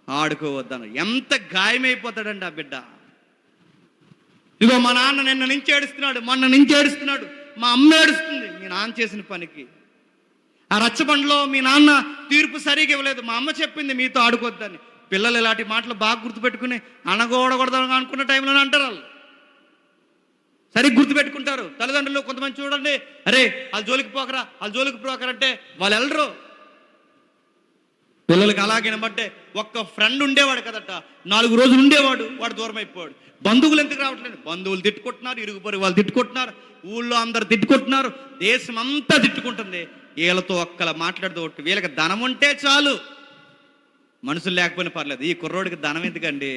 ఆడుకోవద్దను. ఎంత గాయమైపోతాడండి ఆ బిడ్డ. ఇగో మా నాన్న నిన్న నుంచి ఏడుస్తున్నాడు, మొన్న నుంచి ఏడుస్తున్నాడు, మా అమ్మ ఏడుస్తుంది మీ నాన్న చేసిన పనికి. ఆ రచ్చబండలో మీ నాన్న తీర్పు సరిగా ఇవ్వలేదు, మా అమ్మ చెప్పింది మీతో ఆడుకోవద్దని. పిల్లలు ఇలాంటి మాటలు బాగా గుర్తుపెట్టుకుని అనగోడకూడదని అనుకున్న టైంలోనే అంటారు వాళ్ళు. సరిగ్గా గుర్తుపెట్టుకుంటారు తల్లిదండ్రులు. కొంతమంది చూడండి, అరే వాళ్ళ జోలికి పోకరా, వాళ్ళ జోలికి పోకరంటే వాళ్ళు వెళ్ళరు. పిల్లలకి అలాగే వినబట్టే ఒక్క ఫ్రెండ్ ఉండేవాడు కదట, 4 రోజులు ఉండేవాడు, వాడు దూరం అయిపోయాడు. బంధువులు ఎందుకు రావట్లేదు? బంధువులు తిట్టుకుంటున్నారు, ఇరుగు పొరుగు వాళ్ళు తిట్టుకుంటున్నారు, ఊళ్ళో అందరు తిట్టుకుంటున్నారు, దేశం అంతా తిట్టుకుంటుంది. వీళ్ళతో ఒక్కలా మాట్లాడుతూ ఒకటి. వీళ్ళకి ధనం ఉంటే చాలు, మనుషులు లేకపోయినా పర్లేదు. ఈ కుర్రోడికి ధనం ఎందుకండి?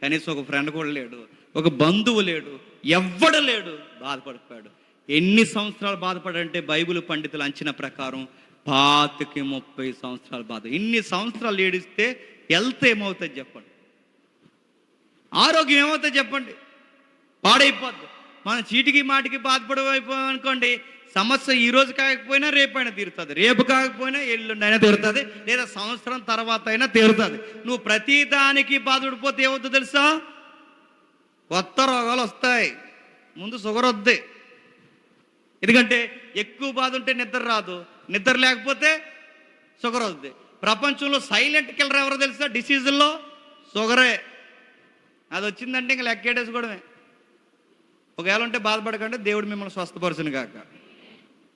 కనీసం ఒక ఫ్రెండ్ కూడా లేడు, ఒక బంధువు లేడు, ఎవ్వడు లేడు. బాధపడిపోయాడు. ఎన్ని సంవత్సరాలు బాధపడంటే బైబిల్ పండితులు అంచనా ప్రకారం 25-30 సంవత్సరాలు బాధ. ఇన్ని సంవత్సరాలు ఏడిస్తే హెల్త్ ఏమవుతుంది చెప్పండి? ఆరోగ్యం ఏమవుతుంది చెప్పండి? పాడైపోద్ది. మనం చీటికి మాటికి బాధపడిపోయాం అనుకోండి, సమస్య ఈ రోజు కాకపోయినా రేపైనా తీరుతుంది, రేపు కాకపోయినా ఎల్లుండి అయినా తీరుతుంది, లేదా సంవత్సరం తర్వాత అయినా తీరుతుంది. నువ్వు ప్రతి దానికి బాధపడిపోతే ఏమవుతుందో తెలుసా? కొత్త రోగాలు వస్తాయి. ముందు షుగర్ వద్ది. ఎందుకంటే ఎక్కువ బాధ ఉంటే నిద్ర రాదు, నిద్ర లేకపోతే షుగర్ వద్ది. ప్రపంచంలో సైలెంట్ కిల్లర్ ఎవరో తెలుసా? డిసీజుల్లో షుగరే. అది వచ్చిందంటే ఇంకా లెక్కేటేసుకోవడమే. ఒకవేళ ఉంటే బాధపడకండి, దేవుడు మిమ్మల్ని స్వస్థపరచును కాక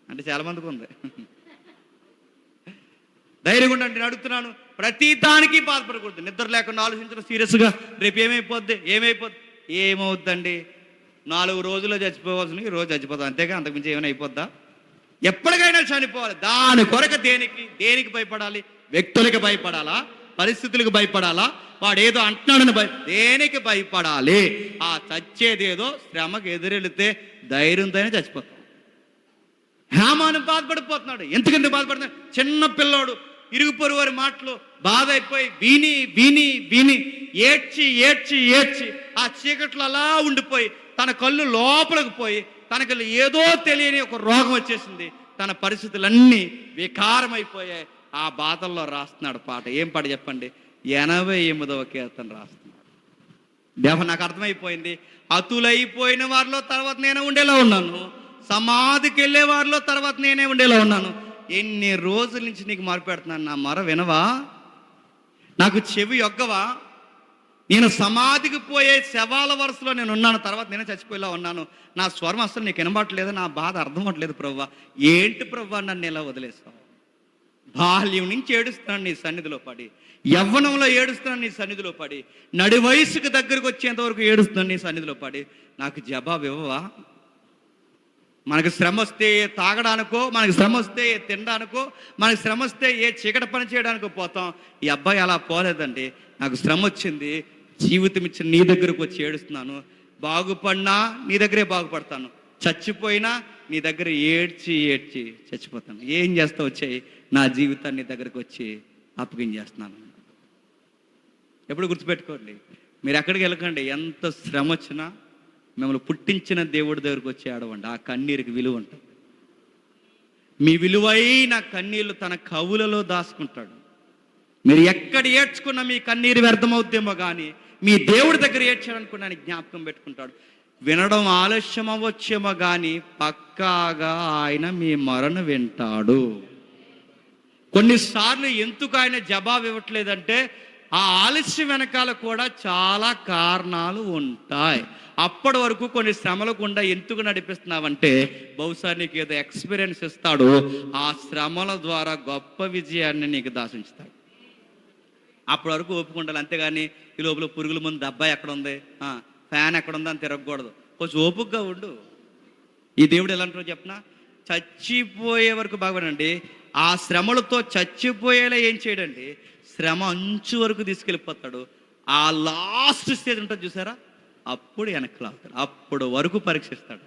అంటే చాలామందికి ఉంది. ధైర్యంగా ఉండండి. నేను అడుగుతున్నాను, ప్రతి దానికి బాధపడకూడదు. నిద్ర లేకుండా ఆలోచించడం సీరియస్గా రేపు ఏమైపోద్ది ఏమవుద్దండి? 4 రోజుల్లో చచ్చిపోవాల్సిన ఈ రోజు చచ్చిపోతాం, అంతేగా, అంతకుమించి ఏమైనా అయిపోద్దా? ఎప్పటికైనా చనిపోవాలి. దాని కొరకు దేనికి భయపడాలి? వ్యక్తులకి భయపడాలా? పరిస్థితులకు భయపడాలా? వాడు ఏదో అంటున్నాడని దేనికి భయపడాలి? ఆ చచ్చేదేదో శ్రమకు ఎదురెళితే ధైర్యంతోనే చచ్చిపోతాం. హేమాను బాధపడిపోతున్నాడు. ఎందుకంటే బాధపడుతున్నాడు? చిన్న పిల్లోడు ఇరుగు పొరుగు వారి మాటలు బాధ అయిపోయి విని ఏడ్చి ఆ చీకట్లో అలా ఉండిపోయి తన కళ్ళు లోపలికి పోయి తనకి ఏదో తెలియని ఒక రోగం వచ్చేసింది. తన పరిస్థితులన్నీ వికారమైపోయాయి. ఆ బాధల్లో రాస్తున్నాడు పాట. ఏం పాట చెప్పండి? 88వ కీర్తన రాస్తున్నాడు. నాకు అర్థమైపోయింది, హతులైపోయిన వారిలో తర్వాత నేనే ఉండేలా ఉన్నాను, సమాధికి వెళ్ళే వారిలో తర్వాత నేనే ఉండేలా ఉన్నాను. ఎన్ని రోజుల నుంచి నీకు మొరపెడుతున్నాను, నా మొర వినవా? నాకు చెవి యొగ్గవా? నేను సమాధికి పోయే శవాల వరుసలో నేను ఉన్నాను, తర్వాత నేనే చచ్చిపోయేలా ఉన్నాను. నా స్వరం అసలు నీకు వినబట్టలేదు, నా బాధ అర్థం అవ్వట్లేదు ప్రభువా. ఏంటి ప్రభువా నన్ను ఎలా వదిలేస్తావు? బాల్యం నుంచి ఏడుస్తున్నాను నీ సన్నిధిలో పడి, యవ్వనంలో ఏడుస్తున్నాను నీ సన్నిధిలో పడి, నడి వయసుకు దగ్గరకు వచ్చేంత వరకు ఏడుస్తున్నాను నీ సన్నిధిలో పడి. నాకు జవాబు ఇవ్వవా? మనకు శ్రమ వస్తే తాగడానికో, మనకు శ్రమ వస్తే తినడానికో, మనకు శ్రమ వస్తే ఏ చీకటి పని చేయడానికో పోతాం. ఈ అబ్బాయి అలా పోలేదండి. నాకు శ్రమ వచ్చింది, జీవితం ఇచ్చిన నీ దగ్గరకు వచ్చి ఏడుస్తున్నాను. బాగుపడినా నీ దగ్గరే బాగుపడతాను, చచ్చిపోయినా నీ దగ్గర ఏడ్చి చచ్చిపోతాను. ఏం చేస్తా వచ్చాయి? నా జీవితాన్ని నీ దగ్గరకు వచ్చి అప్పగించేస్తున్నాను. ఎప్పుడు గుర్తుపెట్టుకోండి, మీరు ఎక్కడికి వెళ్ళకండి, ఎంత శ్రమ వచ్చినా మిమ్మల్ని పుట్టించిన దేవుడి దగ్గరకు వచ్చి ఆడవండి. ఆ కన్నీరుకి విలువ ఉంటుంది. మీ విలువైన కన్నీళ్ళు తన కవులలో దాచుకుంటాడు. మీరు ఎక్కడ ఏడ్చుకున్నా మీ కన్నీరు వ్యర్థమవుద్దేమో కానీ మీ దేవుడి దగ్గర ఏడ్చాడనుకున్నా జ్ఞాపకం పెట్టుకుంటాడు. వినడం ఆలస్యం అవ్వచ్చేమో కానీ పక్కాగా ఆయన మీ మొరను వింటాడు. కొన్నిసార్లు ఎందుకు ఆయన జవాబు ఇవ్వట్లేదంటే ఆ ఆలస్యం వెనకాల కూడా చాలా కారణాలు ఉంటాయి. అప్పటి వరకు కొన్ని శ్రమల గుండా ఎందుకు నడిపిస్తున్నావంటే బహుశా నీకు ఏదో ఎక్స్పీరియన్స్ ఇస్తాడు. ఆ శ్రమల ద్వారా గొప్ప విజయాన్ని నీకు దాసించుతాడు. అప్పటి వరకు ఓపుకుండాలి, అంతేగాని ఈ లోపల పురుగుల ముందు డబ్బాయి ఎక్కడ ఉంది, ఫ్యాన్ ఎక్కడ ఉంది అని తిరగకూడదు. కొంచెం ఓపుగ్గా ఉండు. ఈ దేవుడు ఎలా అంటారో చెప్పనా, చచ్చిపోయే వరకు బాగునండి. ఆ శ్రమలతో చచ్చిపోయేలా ఏం చేయడండి, శ్రమ అంచు వరకు తీసుకెళ్ళిపోతాడు. ఆ లాస్ట్ స్టేజ్ ఉంటుంది చూసారా, అప్పుడు వెనక్కి లాగుతాడు. అప్పుడు వరకు పరీక్షిస్తాడు.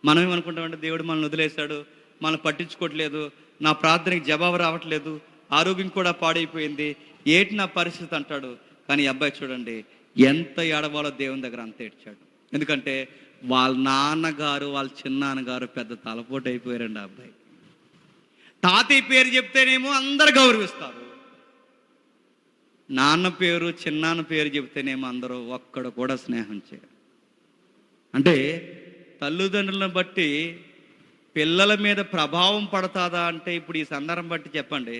మనం ఏమనుకుంటామంటే దేవుడు మనల్ని వదిలేశాడు, మనం పట్టించుకోవట్లేదు, నా ప్రార్థనకి జవాబు రావట్లేదు, ఆరోగ్యం కూడా పాడైపోయింది, ఏటి నా పరిస్థితి అంటాడు. కానీ ఈ అబ్బాయి చూడండి ఎంత ఏడవాలో దేవుని దగ్గర అంత ఏడ్చాడు. ఎందుకంటే వాళ్ళ నాన్నగారు వాళ్ళ చిన్నాన్నగారు పెద్ద తలపోటు అయిపోయారండి. ఆ అబ్బాయి తాతయ్య పేరు చెప్తేనేమో అందరు గౌరవిస్తారు, నాన్న పేరు చిన్నాన్న పేరు చెప్తేనేమో అందరూ ఒక్కడు కూడా స్నేహం చేయరు. అంటే తల్లిదండ్రులను బట్టి పిల్లల మీద ప్రభావం పడతాదా అంటే ఇప్పుడు ఈ సందర్భం బట్టి చెప్పండి,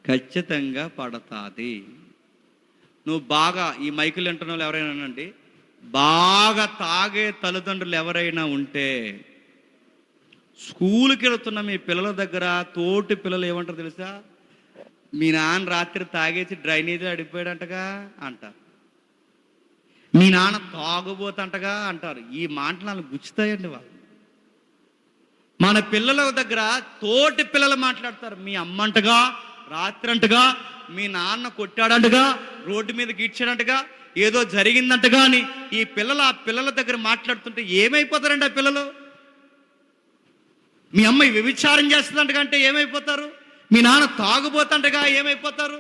ఖచ్చితంగా పడతాది. నువ్వు బాగా ఈ మైకులు వింటున్న వాళ్ళు ఎవరైనా అండి, బాగా తాగే తల్లిదండ్రులు ఎవరైనా ఉంటే స్కూల్కి వెళుతున్న మీ పిల్లల దగ్గర తోటి పిల్లలు ఏమంటారు తెలుసా, మీ నాన్న రాత్రి తాగేసి డ్రైనేజీలో అడిగిపోయాడంటగా అంటారు, మీ నాన్న తాగుబోతంటగా అంటారు. ఈ మాటలు వాళ్ళు గుచ్చుతాయండి. వాళ్ళు మన పిల్లల దగ్గర తోటి పిల్లలు మాట్లాడతారు, మీ అమ్మంటగా రాత్రి అంటగా, మీ నాన్న కొట్టాడంటగా, రోడ్డు మీద గీడ్చాడంటగా, ఏదో జరిగిందంటగా అని ఈ పిల్లలు ఆ పిల్లల దగ్గర మాట్లాడుతుంటే ఏమైపోతారండి ఆ పిల్లలు? మీ అమ్మాయి వ్యభిచారం చేస్తుందంటగా అంటే ఏమైపోతారు? మీ నాన్న తాగుబోతుంటగా ఏమైపోతారు?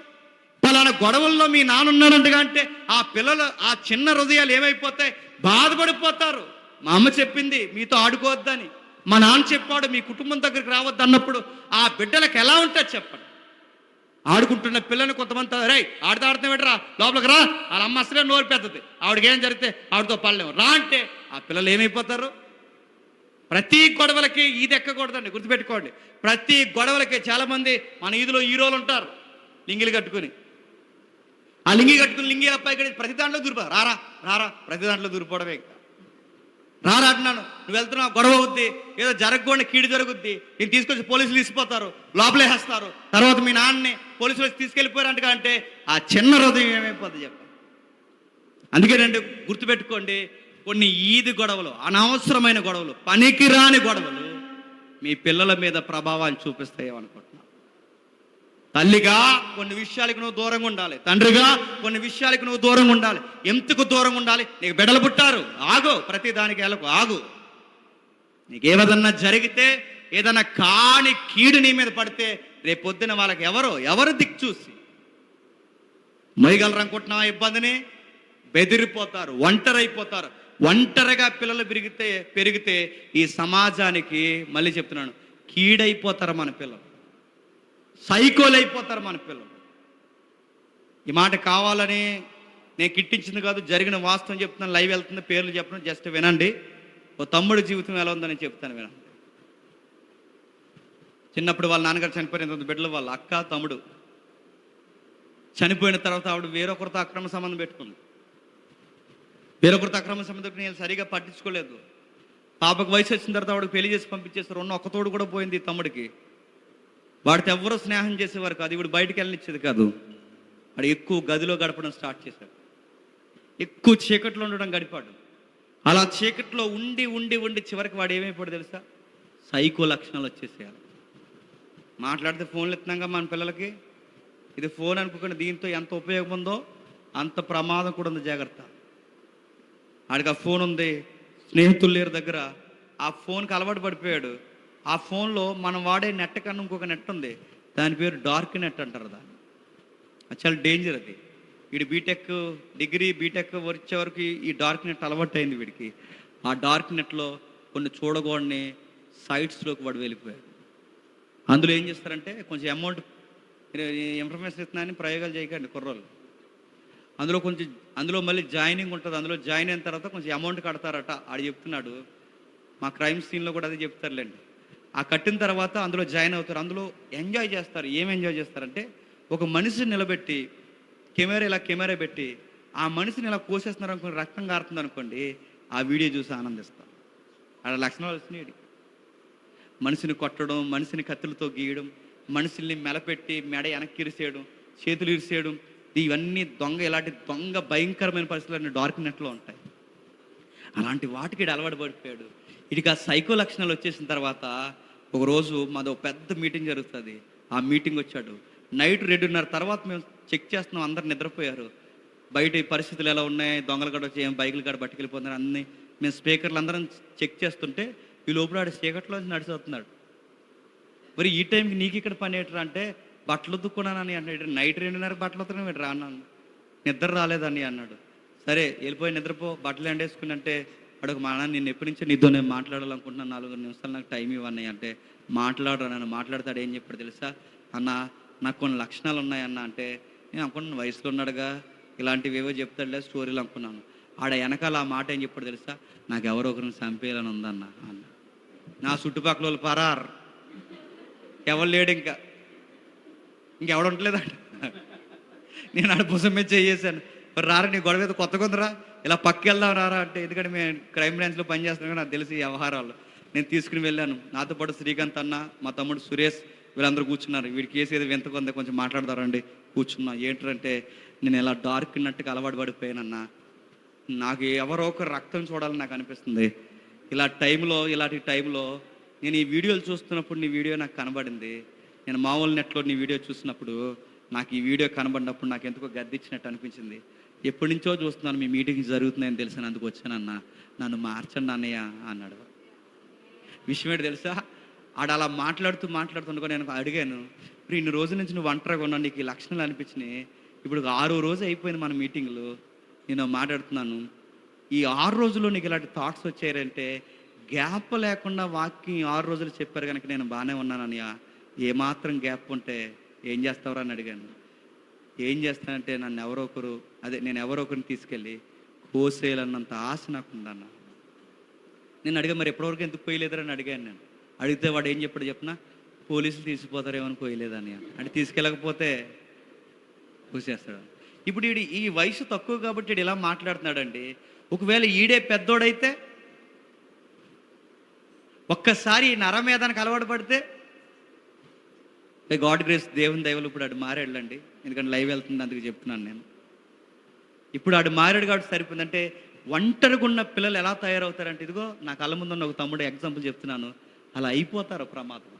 పలానా గొడవల్లో మీ నాన్న ఉన్నాడంటగా అంటే ఆ పిల్లలు ఆ చిన్న హృదయాలు ఏమైపోతాయి? బాధపడిపోతారు. మా అమ్మ చెప్పింది మీతో ఆడుకోవద్దని, మా నాన్న చెప్పాడు మీ కుటుంబం దగ్గరికి రావద్దు అన్నప్పుడు ఆ బిడ్డలకు ఎలా ఉంటుంది చెప్పండి. ఆడుకుంటున్న పిల్లని కొంతమంది రే ఆడుతూ పెట్టరా లోపలికి రా, వాళ్ళ అమ్మ అసలే నోరు పెద్దది, ఆవిడకి ఏం జరిగితే ఆవిడతో పడలేము రా అంటే ఆ పిల్లలు ఏమైపోతారు? ప్రతి గొడవలకి ఈది ఎక్కకూడదండి, గుర్తుపెట్టుకోండి. ప్రతి గొడవలకి చాలామంది మన ఈదులో హీరోలు ఉంటారు, లింగిలు కట్టుకుని. ఆ లింగి కట్టుకుని లింగి అబ్బాయి కట్టి ప్రతి దాంట్లో దూరిపో రారా రారా, ప్రతి దాంట్లో దూరిపోవడమే. రారా అంటున్నాను, నువ్వు వెళ్తున్నావు గొడవ అవుద్ది, ఏదో జరగకుండా కీడు జరుగుద్ది, నేను తీసుకొచ్చి పోలీసులు తీసిపోతారు, లోపలేసేస్తారు, తర్వాత మీ నాన్నని పోలీసులు తీసుకెళ్ళిపోయారంటగా అంటే ఆ చిన్న హృదయం ఏమైపోతుంది చెప్పండి. అందుకేనండి గుర్తుపెట్టుకోండి, కొన్ని ఈది గొడవలు, అనవసరమైన గొడవలు, పనికిరాని గొడవలు మీ పిల్లల మీద ప్రభావాన్ని చూపిస్తాయేమనుకుంటున్నాను. తల్లిగా కొన్ని విషయాలకు నువ్వు దూరంగా ఉండాలి, తండ్రిగా కొన్ని విషయాలకు నువ్వు దూరంగా ఉండాలి. ఎందుకు దూరంగా ఉండాలి? నీకు బిడ్డలు పుట్టారు, ఆగు, ప్రతి దానికి వెళ్ళకు, ఆగు. నీకు ఏదన్నా జరిగితే, ఏదన్నా కాని కీడు నీ మీద పడితే రేపు పొద్దున వాళ్ళకి ఎవరు దిక్కు చూసి మొయ్యగలరు అనుకుంటున్నావా? ఇబ్బందిని బెదిరిపోతారు, ఒంటరైపోతారు. ఒంటరిగా పిల్లలు పెరిగితే ఈ సమాజానికి మళ్ళీ చెప్తున్నాను కీడైపోతారు మన పిల్లలు, సైకోలు అయిపోతారు మన పిల్లలు. ఈ మాట కావాలని నేను కిట్టించింది కాదు, జరిగిన వాస్తవం చెప్తున్నాను. లైవ్ వెళ్తుంది, పేర్లు చెప్పను, జస్ట్ వినండి. ఓ తమ్ముడి జీవితం ఎలా ఉందని చెప్తాను, వినండి. చిన్నప్పుడు వాళ్ళ నాన్నగారు చనిపోయిన బిడ్డలు వాళ్ళ అక్క తమ్ముడు చనిపోయిన తర్వాత ఆవిడ వేరొకరితో అక్రమ సంబంధం పెట్టుకుంది. వేరొకరితో అక్రమ సంబంధం నేను సరిగా పట్టించుకోలేదు. పాపకు వయసు వచ్చిన తర్వాత ఆవిడకి పెళ్లి చేసి పంపించేస్తారు. ఒక్క తోడు కూడా పోయింది తమ్ముడికి. వాడితో ఎవరో స్నేహం చేసేవారు కాదు, ఇప్పుడు బయటికి వెళ్ళనిచ్చేది కాదు. వాడు ఎక్కువ గదిలో గడపడం స్టార్ట్ చేశాడు, ఎక్కువ చీకట్లో ఉండడం గడిపాడు. అలా చీకట్లో ఉండి ఉండి ఉండి చివరికి వాడు ఏమైపోయాడు తెలుసా? సైకో లక్షణాలు వచ్చేసేయాలి. మాట్లాడితే ఫోన్లు ఎత్తున్నాగా మన పిల్లలకి, ఇది ఫోన్ అనుకోకుండా దీంతో ఎంత ఉపయోగం ఉందో అంత ప్రమాదం కూడా ఉంది, జాగ్రత్త. ఆడికి ఆ ఫోన్ ఉంది, స్నేహితులు లేరు దగ్గర, ఆ ఫోన్కి అలవాటు పడిపోయాడు. ఆ ఫోన్లో మనం వాడే నెట్ కన్నా ఇంకొక నెట్ ఉంది, దాని పేరు డార్క్ నెట్ అంటారు. దాన్ని అది చాలా డేంజర్. అది వీడు డిగ్రీ బీటెక్ వచ్చే వరకు ఈ డార్క్ నెట్ అలవాటు అయింది వీడికి. ఆ డార్క్ నెట్లో కొన్ని చూడకూడని సైట్స్లోకి వాడు వెళ్ళిపోయాడు. అందులో ఏం చేస్తారంటే కొంచెం అమౌంట్ ఇన్ఫర్మేషన్ ఇస్తున్నాయని ప్రయోగాలు చేయకండి కుర్రోళ్ళు. అందులో మళ్ళీ జాయినింగ్ ఉంటుంది. అందులో జాయిన్ అయిన తర్వాత కొంచెం అమౌంట్ కడతారట. ఆడు చెప్తున్నాడు, మా క్రైమ్ సీన్లో కూడా అదే చెప్తారులేండి. ఆ కట్టిన తర్వాత అందులో జాయిన్ అవుతారు. అందులో ఎంజాయ్ చేస్తారు. ఏం ఎంజాయ్ చేస్తారంటే, ఒక మనిషిని నిలబెట్టి కెమెరా పెట్టి ఆ మనిషిని ఇలా కోసేస్తున్నారు అనుకోండి, రక్తం కారుతుంది అనుకోండి, ఆ వీడియో చూసి ఆనందిస్తారు. ఆడ లక్షణాలు వచ్చినాయి. మనిషిని కొట్టడం, మనిషిని కత్తులతో గీయడం, మనుషుల్ని మెలపెట్టి మెడ వెనక్కి ఇరిసేయడం, చేతులు ఇరిసేయడం, ఇవన్నీ ఇలాంటి దొంగ భయంకరమైన పరిస్థితులన్నీ డార్క్ నెట్లో ఉంటాయి. అలాంటి వాటికి అలవాటు పడిపోయాడు. ఇటుక ఆ సైకో లక్షణాలు వచ్చేసిన తర్వాత ఒకరోజు మాది ఒక పెద్ద మీటింగ్ జరుగుతుంది. ఆ మీటింగ్ వచ్చాడు. నైట్ 2:30 తర్వాత మేము చెక్ చేస్తున్నాం, అందరు నిద్రపోయారు. బయట ఈ పరిస్థితులు ఎలా ఉన్నాయి, దొంగలు కాడ వచ్చి బైకులు కాడ పట్టుకెళ్ళిపోతున్నారు అన్నీ మేము స్పీకర్లు అందరం చెక్ చేస్తుంటే ఈ లోపల ఆడ చీకట్లో నడిచొస్తున్నాడు. మరి ఈ టైంకి నీకు ఇక్కడ పని ఏంటరా అంటే, బట్టలు ఉతుక్కున్నానని అన్నాడు. నైట్ 2:30 బట్టలు ఉతుకున్నా మీరు రాన్నాను, నిద్ర రాలేదని అన్నాడు. సరే వెళ్ళిపోయి నిద్రపో, బట్టలు ఎండేసుకుని అంటే అడుగు, మా నాన్న నేను ఎప్పటి నుంచో నీతో నేను మాట్లాడాలనుకుంటున్నాను, 4 నిమిషాలు నాకు టైం ఇవ్వన్నాయి అంటే, మాట్లాడరా నన్ను. మాట్లాడతాడు. ఏం చెప్పాడు తెలుసా? అన్న నాకు కొన్ని లక్షణాలు ఉన్నాయన్న అంటే, నేను అనుకున్నాను వయసులో ఉన్నాడుగా ఇలాంటివి ఏవో చెప్తాడులే స్టోరీలు అనుకున్నాను. ఆడ వెనకాల ఆ మాట ఏం చెప్పాడు తెలుసా? నాకు ఎవరో ఒకరిని చంపేయాలని ఉందన్న అన్న. నా చుట్టుపక్కల వాళ్ళు పరారు, ఎవరు లేడు, ఇంకెవడు ఉండలేదంట. నేను ఆడ పుసం మీద చేసాను. రారా నీ గొడవ మీద కొత్త కొందరా, ఇలా పక్కకి వెళ్దాం రారా అంటే, ఎందుకంటే మేము క్రైమ్ బ్రాంచ్లో పనిచేస్తున్నాం, నాకు తెలిసి ఈ వ్యవహారాలు. నేను తీసుకుని వెళ్ళాను. నాతో పాటు శ్రీకాంత్ అన్న, మా తమ్ముడు సురేష్, వీళ్ళందరూ కూర్చున్నారు. వీడి కేసు ఏదో వింత కొంత కొంచెం మాట్లాడతారండి. కూర్చున్నా. ఏంటంటే, నేను ఇలా డార్క్ నట్టుగా అలవాటు పడిపోయానన్నా, నాకు ఎవరో ఒక రక్తం చూడాలని నాకు అనిపిస్తుంది. ఇలాంటి టైంలో నేను ఈ వీడియోలు చూస్తున్నప్పుడు నీ వీడియో నాకు కనబడింది. నేను మామూలు నెట్లో నీ వీడియో చూసినప్పుడు నాకు ఈ వీడియో కనబడినప్పుడు నాకు ఎందుకో గద్దిచ్చినట్టు అనిపించింది. ఎప్పటి నుంచో చూస్తున్నాను మీ మీటింగ్స్ జరుగుతున్నాయని తెలిసినందుకు వచ్చానన్నా, నన్ను మార్చండి అన్నయ్య అన్నాడు. విషయం ఏంటి తెలుసా? ఆడ అలా మాట్లాడుతుండగా నేను అడిగాను, ఇప్పుడు ఇన్ని రోజుల నుంచి నువ్వు ఒంటరిగా ఉన్నావు, నీకు ఈ లక్షణాలు అనిపించినాయి, ఇప్పుడు 6వ రోజు అయిపోయింది మన మీటింగ్లో, నేను మాట్లాడుతున్నాను, ఈ 6 రోజుల్లో నీకు ఇలాంటి థాట్స్ వచ్చాయంటే, గ్యాప్ లేకుండా వాక్యం 6 రోజులు చెప్పారు కనుక నేను బాగానే ఉన్నానన్నయ్య, ఏమాత్రం గ్యాప్ ఉంటే ఏం చేస్తావురా అని అడిగాను. ఏం చేస్తానంటే, నేను ఎవరో ఒకరిని తీసుకెళ్ళి కోసేయాలన్నంత ఆశ నాకు ఉందన్న. నేను అడిగా, మరి ఎప్పటివరకు ఎందుకు పోయలేదని అడిగాను. నేను అడిగితే వాడు ఏం చెప్పాడు చెప్పిన, పోలీసులు తీసుకుపోతారేమని పోయలేదని. అంటే తీసుకెళ్ళకపోతే కోసేస్తాడు. ఇప్పుడు ఈ వయసు తక్కువ కాబట్టి వీడు ఇలా మాట్లాడుతున్నాడండి. ఒకవేళ ఈడే పెద్దోడైతే, ఒక్కసారి నరమేదానికి అలవాటు పడితే, గాడ్ గ్రేస్, దేవుని దైవలు ఇప్పుడు ఆడు మారాడులండి. ఎందుకంటే లైవ్ వెళ్తుంది, అందుకు చెప్తున్నాను నేను. ఇప్పుడు ఆడు మారాడు కాబట్టి సరిపోయింది. అంటే ఒంటరిగా ఉన్న పిల్లలు ఎలా తయారవుతారంటే, ఇదిగో నా కళ్ళ ముందున్న ఒక తమ్ముడు ఎగ్జాంపుల్ చెప్తున్నాను, అలా అయిపోతారు ప్రమాదం.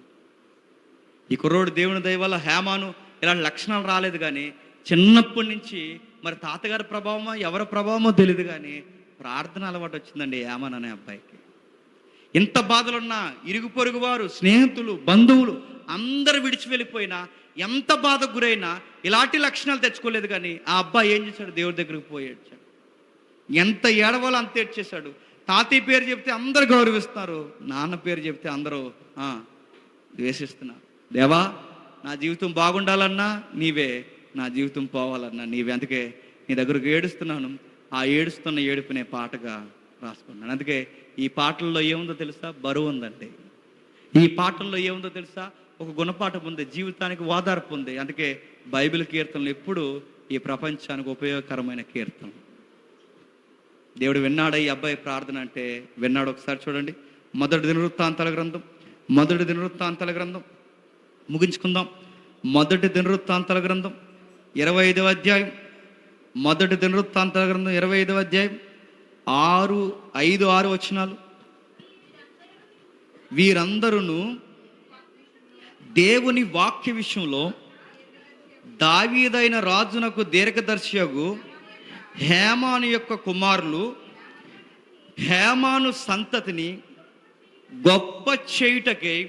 ఈ కుర్రోడు దేవుని దయ వల్ల హేమాను ఇలాంటి లక్షణాలు రాలేదు, కానీ చిన్నప్పటి నుంచి మరి తాతగారి ప్రభావమో ఎవరి ప్రభావమో తెలియదు, కానీ ప్రార్థన అలవాటు వచ్చిందండి హేమాన్ అనే అబ్బాయికి. ఎంత బాధలున్నా, ఇరుగు పొరుగు వారు, స్నేహితులు, బంధువులు అందరూ విడిచి వెళ్ళిపోయినా, ఎంత బాధకు గురైనా ఇలాంటి లక్షణాలు తెచ్చుకోలేదు. కానీ ఆ అబ్బాయి ఏం చేశాడు? దేవుడి దగ్గరికి పోయి ఏడ్చాడు. ఎంత ఏడవాలో అంత ఏడ్చేశాడు. తాతయ్య పేరు చెప్తే అందరూ గౌరవిస్తారు, నాన్న పేరు చెప్తే అందరూ ద్వేషిస్తున్నారు. దేవా, నా జీవితం బాగుండాలన్నా నీవే, నా జీవితం పోవాలన్నా నీవే. అందుకే నీ దగ్గరకు ఏడుస్తున్నాను. ఆ ఏడుస్తున్న ఏడుపునే పాటగా రాసుకున్నాను. అందుకే ఈ పాటల్లో ఏముందో తెలుసా? బరువు ఉందండి. ఈ పాటల్లో ఏముందో తెలుసా? ఒక గుణపాఠం ఉంది, జీవితానికి ఓదార్పు ఉంది. అందుకే బైబిల్ కీర్తనలు ఎప్పుడు ఈ ప్రపంచానికి ఉపయోగకరమైన కీర్తన. దేవుడు విన్నాడా ఈ అబ్బాయి ప్రార్థన అంటే? విన్నాడు. ఒకసారి చూడండి, మొదటి దినవృత్తాంతాల గ్రంథం ముగించుకుందాం. మొదటి దినవృత్తాంతాల గ్రంథం 25వ అధ్యాయం, మొదటి దినవృత్తాంతాల గ్రంథం 25వ అధ్యాయం 5-6 వచనాలు. వీరందరూ దేవుని వాక్య విషయంలో దావీదైన రాజునకు దీర్ఘదర్శియగు హేమాను యొక్క కుమారులు, హేమాను సంతతిని గొప్ప చేయుటకై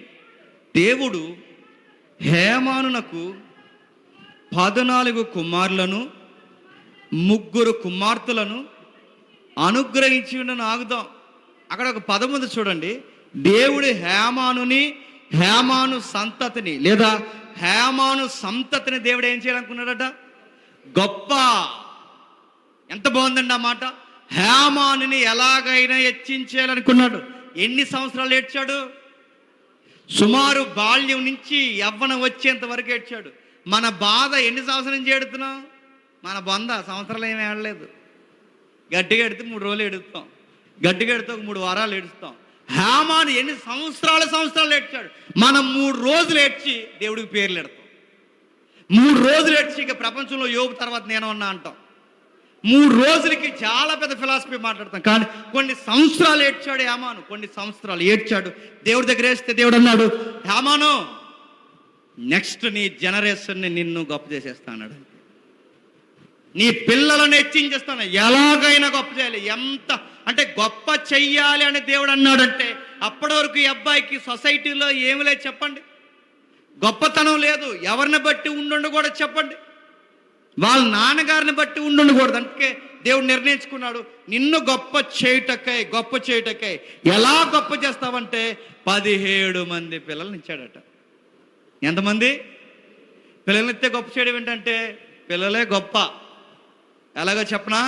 దేవుడు హేమానునకు 14 కుమారులను 3 కుమార్తెలను అనుగ్రహించి ఉండను. ఆగుదాం. అక్కడ ఒక పదం ఉంది చూడండి. దేవుడు హేమాను సంతతిని లేదా హేమాను సంతతిని దేవుడు ఏం చేయాలనుకున్నాడట? గొప్ప ఎంత బాగుందండి ఆ మాట. హేమానుని ఎలాగైనా హెచ్చించేయాలనుకున్నాడు. ఎన్ని సంవత్సరాలు ఏడ్చాడు? సుమారు బాల్యం నుంచి యవ్వనం వచ్చేంత వరకు ఏడ్చాడు. మన బాధ ఎన్ని సంవత్సరాల నుంచి ఏడుతున్నాం? మన బొంద సంవత్సరాలు ఏమి ఏడలేదు. గట్టిగా ఎడితే 3 రోజులు ఏడుస్తాం, గట్టిగా ఎడితే ఒక 3 వారాలు ఏడుస్తాం. హేమాను ఎన్ని సంవత్సరాలు ఏడ్చాడు. మనం 3 రోజులు ఏడ్చి దేవుడికి పేర్లు ఎడతాం. 3 రోజులు ఏడ్చి ఇక ప్రపంచంలో యోబు తర్వాత నేను ఉన్నా అంటాం. 3 రోజులకి చాలా పెద్ద ఫిలాసఫీ మాట్లాడతాం. కానీ కొన్ని సంవత్సరాలు ఏడ్చాడు హేమాను, కొన్ని సంవత్సరాలు ఏడ్చాడు. దేవుడి దగ్గర వేస్తే దేవుడు అన్నాడు, హేమాను నెక్స్ట్ నీ జనరేషన్ని నిన్ను గొప్ప చేసేస్తా అన్నాడు. నీ పిల్లలను హెచ్చించేస్తాను, ఎలాగైనా గొప్ప చేయాలి. ఎంత అంటే గొప్ప చెయ్యాలి అని దేవుడు అన్నాడంటే అప్పటి వరకు ఈ అబ్బాయికి సొసైటీలో ఏమి లేదు చెప్పండి, గొప్పతనం లేదు. ఎవరిని బట్టి ఉండుండకూడదు చెప్పండి, వాళ్ళ నాన్నగారిని బట్టి ఉండుండకూడదు. అందుకే దేవుడు నిర్ణయించుకున్నాడు, నిన్ను గొప్ప చేయుటకై. ఎలా గొప్ప చేస్తావంటే 17 మంది పిల్లల్ని ఇచ్చాడట. ఎంతమంది పిల్లల్ని ఇస్తే గొప్ప చేయడం ఏంటంటే పిల్లలే గొప్ప. ఎలాగో చెప్పనా,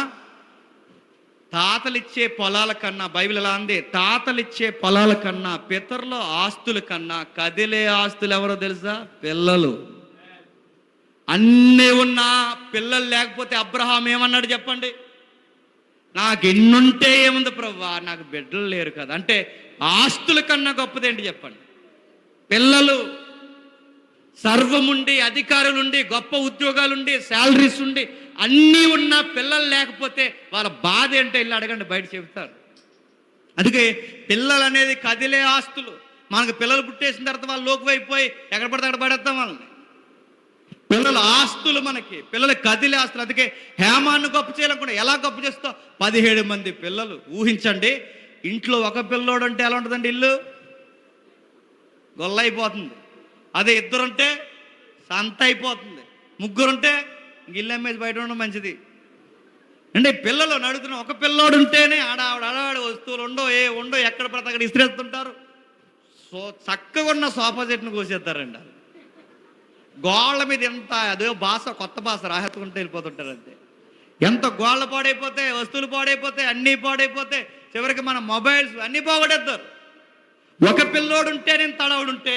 తాతలిచ్చే పొలాల కన్నా, బైబిల్ ఎలా ఉంది, తాతలిచ్చే పొలాల కన్నా, పితరుల ఆస్తుల కన్నా కదిలే ఆస్తులు ఎవరో తెలుసా? పిల్లలు. అన్నీ ఉన్నా పిల్లలు లేకపోతే అబ్రహాం ఏమన్నాడు చెప్పండి? నాకు ఎన్నుంటే ఏముంది ప్రభువా, నాకు బిడ్డలు లేరు కదా. అంటే ఆస్తుల కన్నా గొప్పదేంటి చెప్పండి? పిల్లలు. సర్వముండి, అధికారులుండి, గొప్ప ఉద్యోగాలుండి, శాలరీస్ ఉండి, అన్నీ ఉన్న పిల్లలు లేకపోతే వాళ్ళ బాధ ఏంటో వెళ్ళి అడగండి, బయట చెబుతారు. అందుకే పిల్లలు అనేది కదిలే ఆస్తులు. మనకు పిల్లలు పుట్టేసిన తర్వాత వాళ్ళు లోకువైపోయి ఎక్కడ పడితే అక్కడ పడేస్తాం వాళ్ళని. పిల్లల ఆస్తులు మనకి, పిల్లలు కదిలే ఆస్తులు. అందుకే హేమాన్ని గొప్ప చేయాలనుకుంటే ఎలా గొప్ప చేస్తావు? 17 మంది పిల్లలు. ఊహించండి, ఇంట్లో ఒక పిల్లోడు అంటే ఎలా ఉంటుందండి? ఇల్లు గొల్ల అయిపోతుంది. అదే 2 ఉంటే సంత అయిపోతుంది. 3 ఉంటే ఇల్లు అమ్మేసి బయట ఉండడం మంచిది. అంటే పిల్లలు నడుతున్నాం, ఒక పిల్లోడు ఉంటేనే ఆడావిడ వస్తువులు ఉండో ఎక్కడ పడితే అక్కడ ఇసిరేస్తుంటారు. చక్కగా ఉన్న సోఫా సెట్ను కోసేస్తారండి. గోళ్ళ మీద ఎంత అదే భాష, కొత్త భాష రాహెత్తుకుంటూ వెళ్ళిపోతుంటారు అంతే. ఎంత గోళ్ళ పాడైపోతే, వస్తువులు పాడైపోతే, అన్నీ పాడైపోతే, చివరికి మన మొబైల్స్ అన్నీ పోగొట్టేస్తారు. ఒక పిల్లోడు ఉంటే నేను తడవుడు ఉంటే,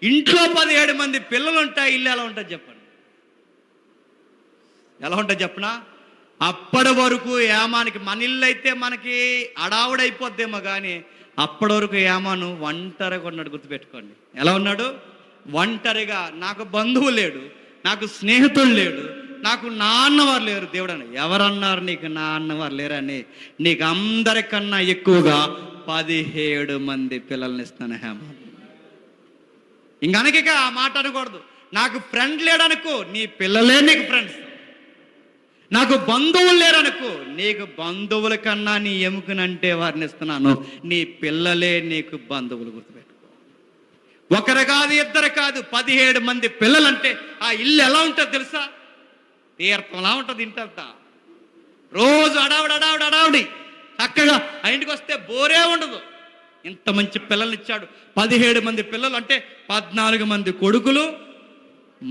ఇంట్లో 17 మంది పిల్లలు ఉంటాయి, ఇల్లు ఎలా ఉంటుంది చెప్పండి? ఎలా ఉంటుంది చెప్పనా? అప్పటి వరకు ఏమానికి, మన ఇల్లు అయితే మనకి అడావుడైపోద్దేమో కానీ అప్పటి వరకు ఏమాను ఒంటరిగా ఉన్నాడు. గుర్తుపెట్టుకోండి, ఎలా ఉన్నాడు? ఒంటరిగా. నాకు బంధువు లేడు, నాకు స్నేహితుడు లేడు, నాకు నాన్నవారు లేరు. దేవుడు అని ఎవరన్నారు నీకు నాన్నవారు లేరని? నీకు అందరికన్నా ఎక్కువగా 17 మంది పిల్లల్ని ఇస్తాను హేమ. ఇంకనక ఆ మాట అనకూడదు. నాకు ఫ్రెండ్ లేడనుకో, నీ పిల్లలే నీకు ఫ్రెండ్స్. నాకు బంధువులు లేరనుకో, నీకు బంధువుల కన్నా నీ ఎముకనంటే వారిని ఇస్తున్నాను, నీ పిల్లలే నీకు బంధువులు. గుర్తుపెట్టుకో, ఒకరు కాదు, ఇద్దరు కాదు, 17 మంది పిల్లలంటే ఆ ఇల్లు ఎలా ఉంటుంది తెలుసా? తీర్థంలా ఉంటుంది ఇంటంతా. రోజు అడావుడి చక్కగా ఆ ఇంటికి వస్తే బోరే ఉండదు. ఇంత మంచి పిల్లల్ని ఇచ్చాడు. 17 మంది పిల్లలు అంటే 14 మంది కొడుకులు,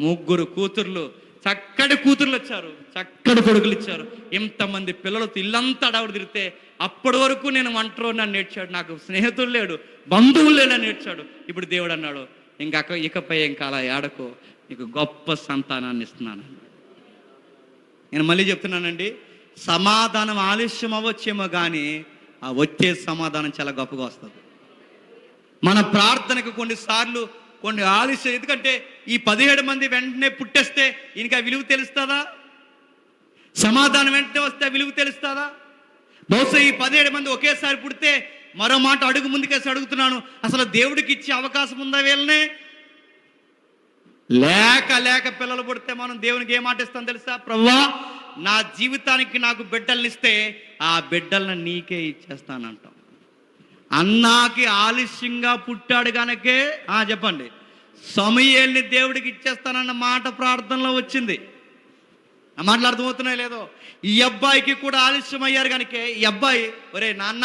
3 కూతుర్లు. చక్కటి కూతుర్లు వచ్చారు, చక్కటి కొడుకులు ఇచ్చారు. ఇంతమంది పిల్లలతో ఇల్లంతా అడావుడు తిరిగితే అప్పటి వరకు నేను ఒంటరి నన్ను నేర్చాడు, నాకు స్నేహితులు లేడు, బంధువులు లేడని నేర్చాడు. ఇప్పుడు దేవుడు అన్నాడు, ఇకపై ఇంకా అలా ఏడకో, నీకు గొప్ప సంతానాన్ని ఇస్తున్నాను. నేను మళ్ళీ చెప్తున్నానండి, సమాధానం ఆలస్యం అవ్వచ్చేమో కానీ ఆ వచ్చే సమాధానం చాలా గొప్పగా వస్తుంది. మన ప్రార్థనకు కొన్నిసార్లు కొన్ని ఆలస్యం. ఎందుకంటే ఈ 17 మంది వెంటనే పుట్టేస్తే ఇంకా విలువ తెలుస్తుందా? సమాధానం వెంటనే వస్తే విలువ తెలుస్తుందా? బహుశా ఈ 17 మంది ఒకేసారి పుడితే, మరో మాట అడుగు ముందుకేసి అడుగుతున్నాను, అసలు దేవుడికి ఇచ్చే అవకాశం ఉందా వీళ్ళనే? లేక పిల్లలు పుడితే మనం దేవునికి ఏ మాట ఇస్తాం తెలుసా? ప్రభువా, నా జీవితానికి నాకు బిడ్డల్ని ఇస్తే ఆ బిడ్డలను నీకే ఇచ్చేస్తానంటాం. అన్నాకి ఆలస్యంగా పుట్టాడు కనుకే చెప్పండి, సమూయేలుని దేవుడికి ఇచ్చేస్తానన్న మాట ప్రార్థనలో వచ్చింది. ఆ మాటలు అర్థమవుతున్నాయి లేదో? ఈ అబ్బాయికి కూడా ఆలస్యం అయ్యారు కనుకే ఈ అబ్బాయి, ఒరే నాన్న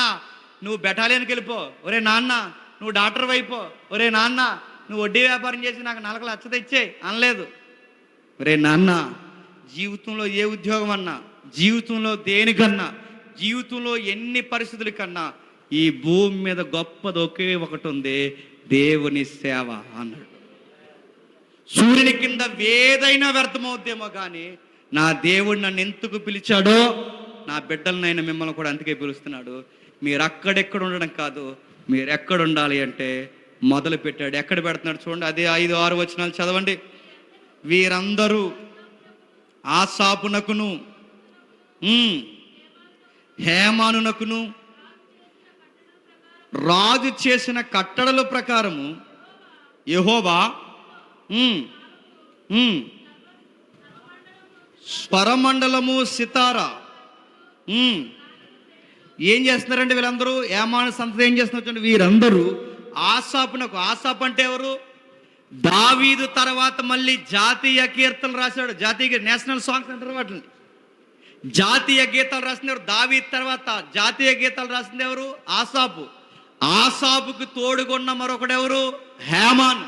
నువ్వు బెటాలియన్కి వెళ్ళిపో, ఒరే నాన్న నువ్వు డాక్టర్ వైపో, ఒరే నాన్న నువ్వు వడ్డీ వ్యాపారం చేసి నాకు 4 లక్షలు ఇచ్చే అనలేదు. ఒరే నాన్న జీవితంలో ఏ ఉద్యోగం అన్నా జీవితంలో దేనికన్నా, జీవితంలో ఎన్ని పరిస్థితుల కన్నా ఈ భూమి మీద గొప్పది ఒకే ఒకటి ఉంది, దేవుని సేవ అన్నాడు. సూర్యుని కింద ఏదైనా వ్యర్థమవుద్దేమో కానీ నా దేవుడు నన్ను ఎందుకు పిలిచాడో, నా బిడ్డలనైనా మిమ్మల్ని కూడా అందుకే పిలుస్తున్నాడు. మీరు అక్కడెక్కడ ఉండడం కాదు, మీరు ఎక్కడ ఉండాలి అంటే మొదలు పెట్టాడు. ఎక్కడ పెడుతున్నాడు చూడండి, అదే 5-6 వచనాలు చదవండి. వీరందరూ ఆసాపునకును హేమానునకును రాజు చేసిన కట్టడల ప్రకారము యెహోవా స్వరమండలము సితారా ఏం చేస్తున్నారంటే వీళ్ళందరూ ఏమాను సంతతి ఏం చేస్తున్నారు? వీరందరూ ఆసాపునకు, ఆసాపు అంటే ఎవరు? దావీదు తర్వాత మళ్ళీ జాతీయ కీర్తనలు రాశాడు. జాతీయ నేషనల్ సాంగ్స్ అంటారు వాటిని. జాతీయ గీతాలు రాసింది ఎవరు? దావీదు తర్వాత జాతీయ గీతాలు రాసింది ఎవరు? ఆసాపు. ఆసాపుకి తోడుగొన్న మరొకడెవరు? హేమాన్.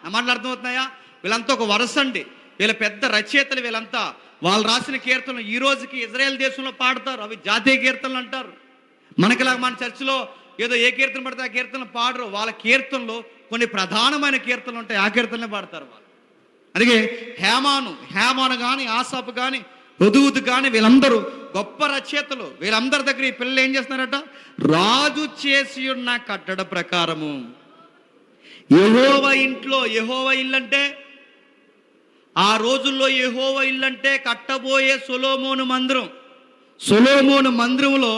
నా మాటలు అర్థమవుతున్నాయా? వీళ్ళంతా ఒక వరుస అండి, వీళ్ళ పెద్ద రచయితలు వీళ్ళంతా. వాళ్ళు రాసిన కీర్తనలు ఈ రోజుకి ఇజ్రాయెల్ దేశంలో పాడతారు, అవి జాతీయ కీర్తనలు అంటారు. మనకిలాగా మన చర్చిలో ఏదో ఏ కీర్తన పడితే ఆ కీర్తనలు పాడరు. వాళ్ళ కీర్తనలో కొన్ని ప్రధానమైన కీర్తనలు ఉంటాయి, ఆ కీర్తనలే పాడతారు వాళ్ళు. అందుకే హేమాను కానీ ఆసాపు కానీ రుదువుతు కానీ వీళ్ళందరూ గొప్ప రచయితలు. వీళ్ళందరి దగ్గర ఈ పిల్లలు ఏం చేస్తున్నారట? రాజు చేసి ఉన్న కట్టడ ప్రకారము యెహోవా ఇంట్లో, యెహోవా ఇల్లు అంటే ఆ రోజుల్లో యెహోవా ఇల్లు అంటే కట్టబోయే సొలొమోను మందిరం. సొలొమోను మందిరంలో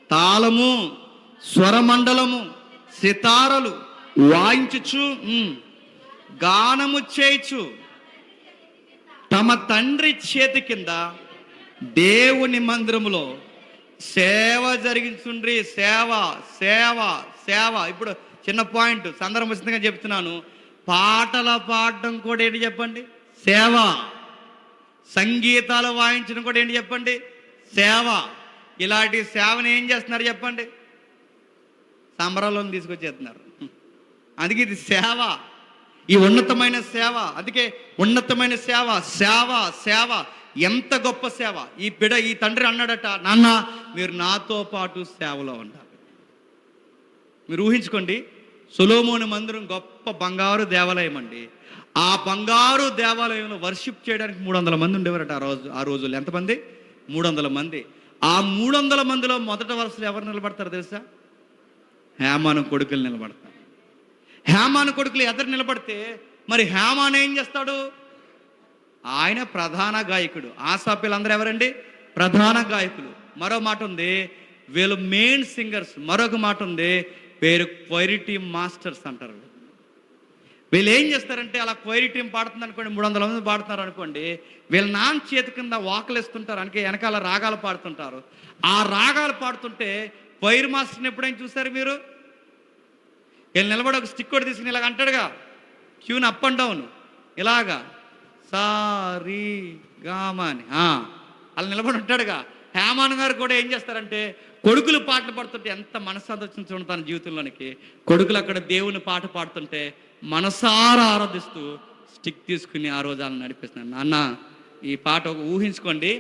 తాళము, స్వరమండలము, సితారలు వాయించుచు గానము చేయుచు తమ తండ్రి చేతి కింద దేవుని మందిరములో సేవ జరిగించుండ్రి. సేవ సేవ సేవ. ఇప్పుడు చిన్న పాయింట్ సందర్భంగా చెప్తున్నాను. పాటలు పాడడం కూడా ఏంటి చెప్పండి? సేవ. సంగీతాలు వాయించడం కూడా ఏంటి చెప్పండి? సేవ. ఇలాంటి సేవను ఏం చేస్తున్నారు చెప్పండి? సంబరాల్లో తీసుకొచ్చేస్తున్నారు. అందుకే ఇది సేవ, ఈ ఉన్నతమైన సేవ. అందుకే ఉన్నతమైన సేవ, సేవ సేవ. ఎంత గొప్ప సేవ! ఈ తండ్రి అన్నాడట, నాన్న మీరు నాతో పాటు సేవలో ఉండాలి. మీరు ఊహించుకోండి, సొలొమోను మందిరం గొప్ప బంగారు దేవాలయం అండి. ఆ బంగారు దేవాలయంలో వర్షిప్ చేయడానికి 300 మంది ఉండేవారట ఆ రోజుల్లో. ఎంతమంది? 300 మంది. ఆ 300 మందిలో మొదటి వరుసలో ఎవరు నిలబడతారు తెలుసా? హేమాను కొడుకులు నిలబడతారు. హేమాను కొడుకులు ఎదురు నిలబడితే మరి హేమాను ఏం చేస్తాడు? ఆయన ప్రధాన గాయకుడు. ఆసాపీలందరూ ఎవరండి? ప్రధాన గాయకులు. మరో మాట ఉంది, వీళ్ళు మెయిన్ సింగర్స్. మరొక మాట ఉంది, పేరు క్వైరీ టీమ్ మాస్టర్స్ అంటారు. వీళ్ళు ఏం చేస్తారంటే, అలా క్వైరీ టీం పాడుతుంది అనుకోండి, 300 మంది పాడుతున్నారు అనుకోండి, వీళ్ళ నాన్న చేతి కింద వాకలు వేస్తుంటారు, అందుకే వెనకాల రాగాలు పాడుతుంటారు. ఆ రాగాలు పాడుతుంటే క్వైర్ మాస్టర్ని ఎప్పుడైనా చూసారు మీరు? వీళ్ళు నిలబడి ఒక స్టిక్ కూడా తీసుకుని ఇలాగ అంటాడుగా, ట్యూన్ అప్ అండ్ డౌన్ ఇలాగా సారీ గామని అలా నిలబడి ఉంటాడుగా. హేమాన్ గారు కూడా ఏం చేస్తారంటే, కొడుకులు పాటలు పాడుతుంటే ఎంత మనసాద వచ్చింది చూడండి తన జీవితంలోనికి. కొడుకులు అక్కడ దేవుని పాట పాడుతుంటే మనసారా ఆరాధిస్తూ స్టిక్ తీసుకుని ఆ రోజు వాళ్ళని నడిపిస్తున్నాను. నాన్న ఈ పాట ఊహించుకోండి,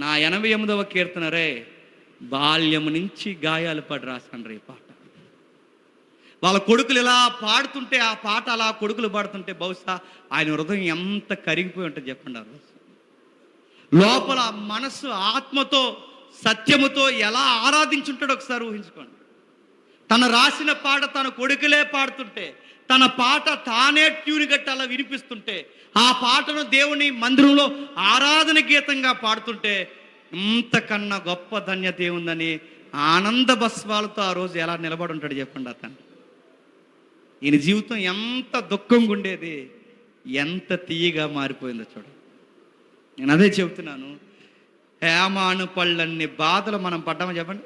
నా 88వ కీర్తనరే బాల్యము నుంచి గాయాలు పడి రాశాను ఈ పాట. వాళ్ళ కొడుకులు ఇలా పాడుతుంటే, ఆ పాట అలా కొడుకులు పాడుతుంటే బహుశా ఆయన హృదయం ఎంత కరిగిపోయి ఉంటుంది చెప్పండి. ఆ రోజు లోపల మనసు ఆత్మతో సత్యముతో ఎలా ఆరాధించుంటాడో ఒకసారి ఊహించుకోండి. తను రాసిన పాట తన కొడుకులే పాడుతుంటే, తన పాట తానే ట్యూన్ గట్టి అలా వినిపిస్తుంటే, ఆ పాటను దేవుని మందిరంలో ఆరాధన గీతంగా పాడుతుంటే ఇంతకన్నా గొప్ప ధన్యత ఏముందని ఆనంద బస్వాలతో ఆ రోజు ఎలా నిలబడి ఉంటాడు చెప్పండి. అతను ఈయన జీవితం ఎంత దుఃఖంగా ఉండేది, ఎంత తీయగా మారిపోయిందో చూడండి. నేను అదే చెబుతున్నాను, హేమాను పళ్ళన్ని బాధలు మనం పడ్డామని చెప్పండి.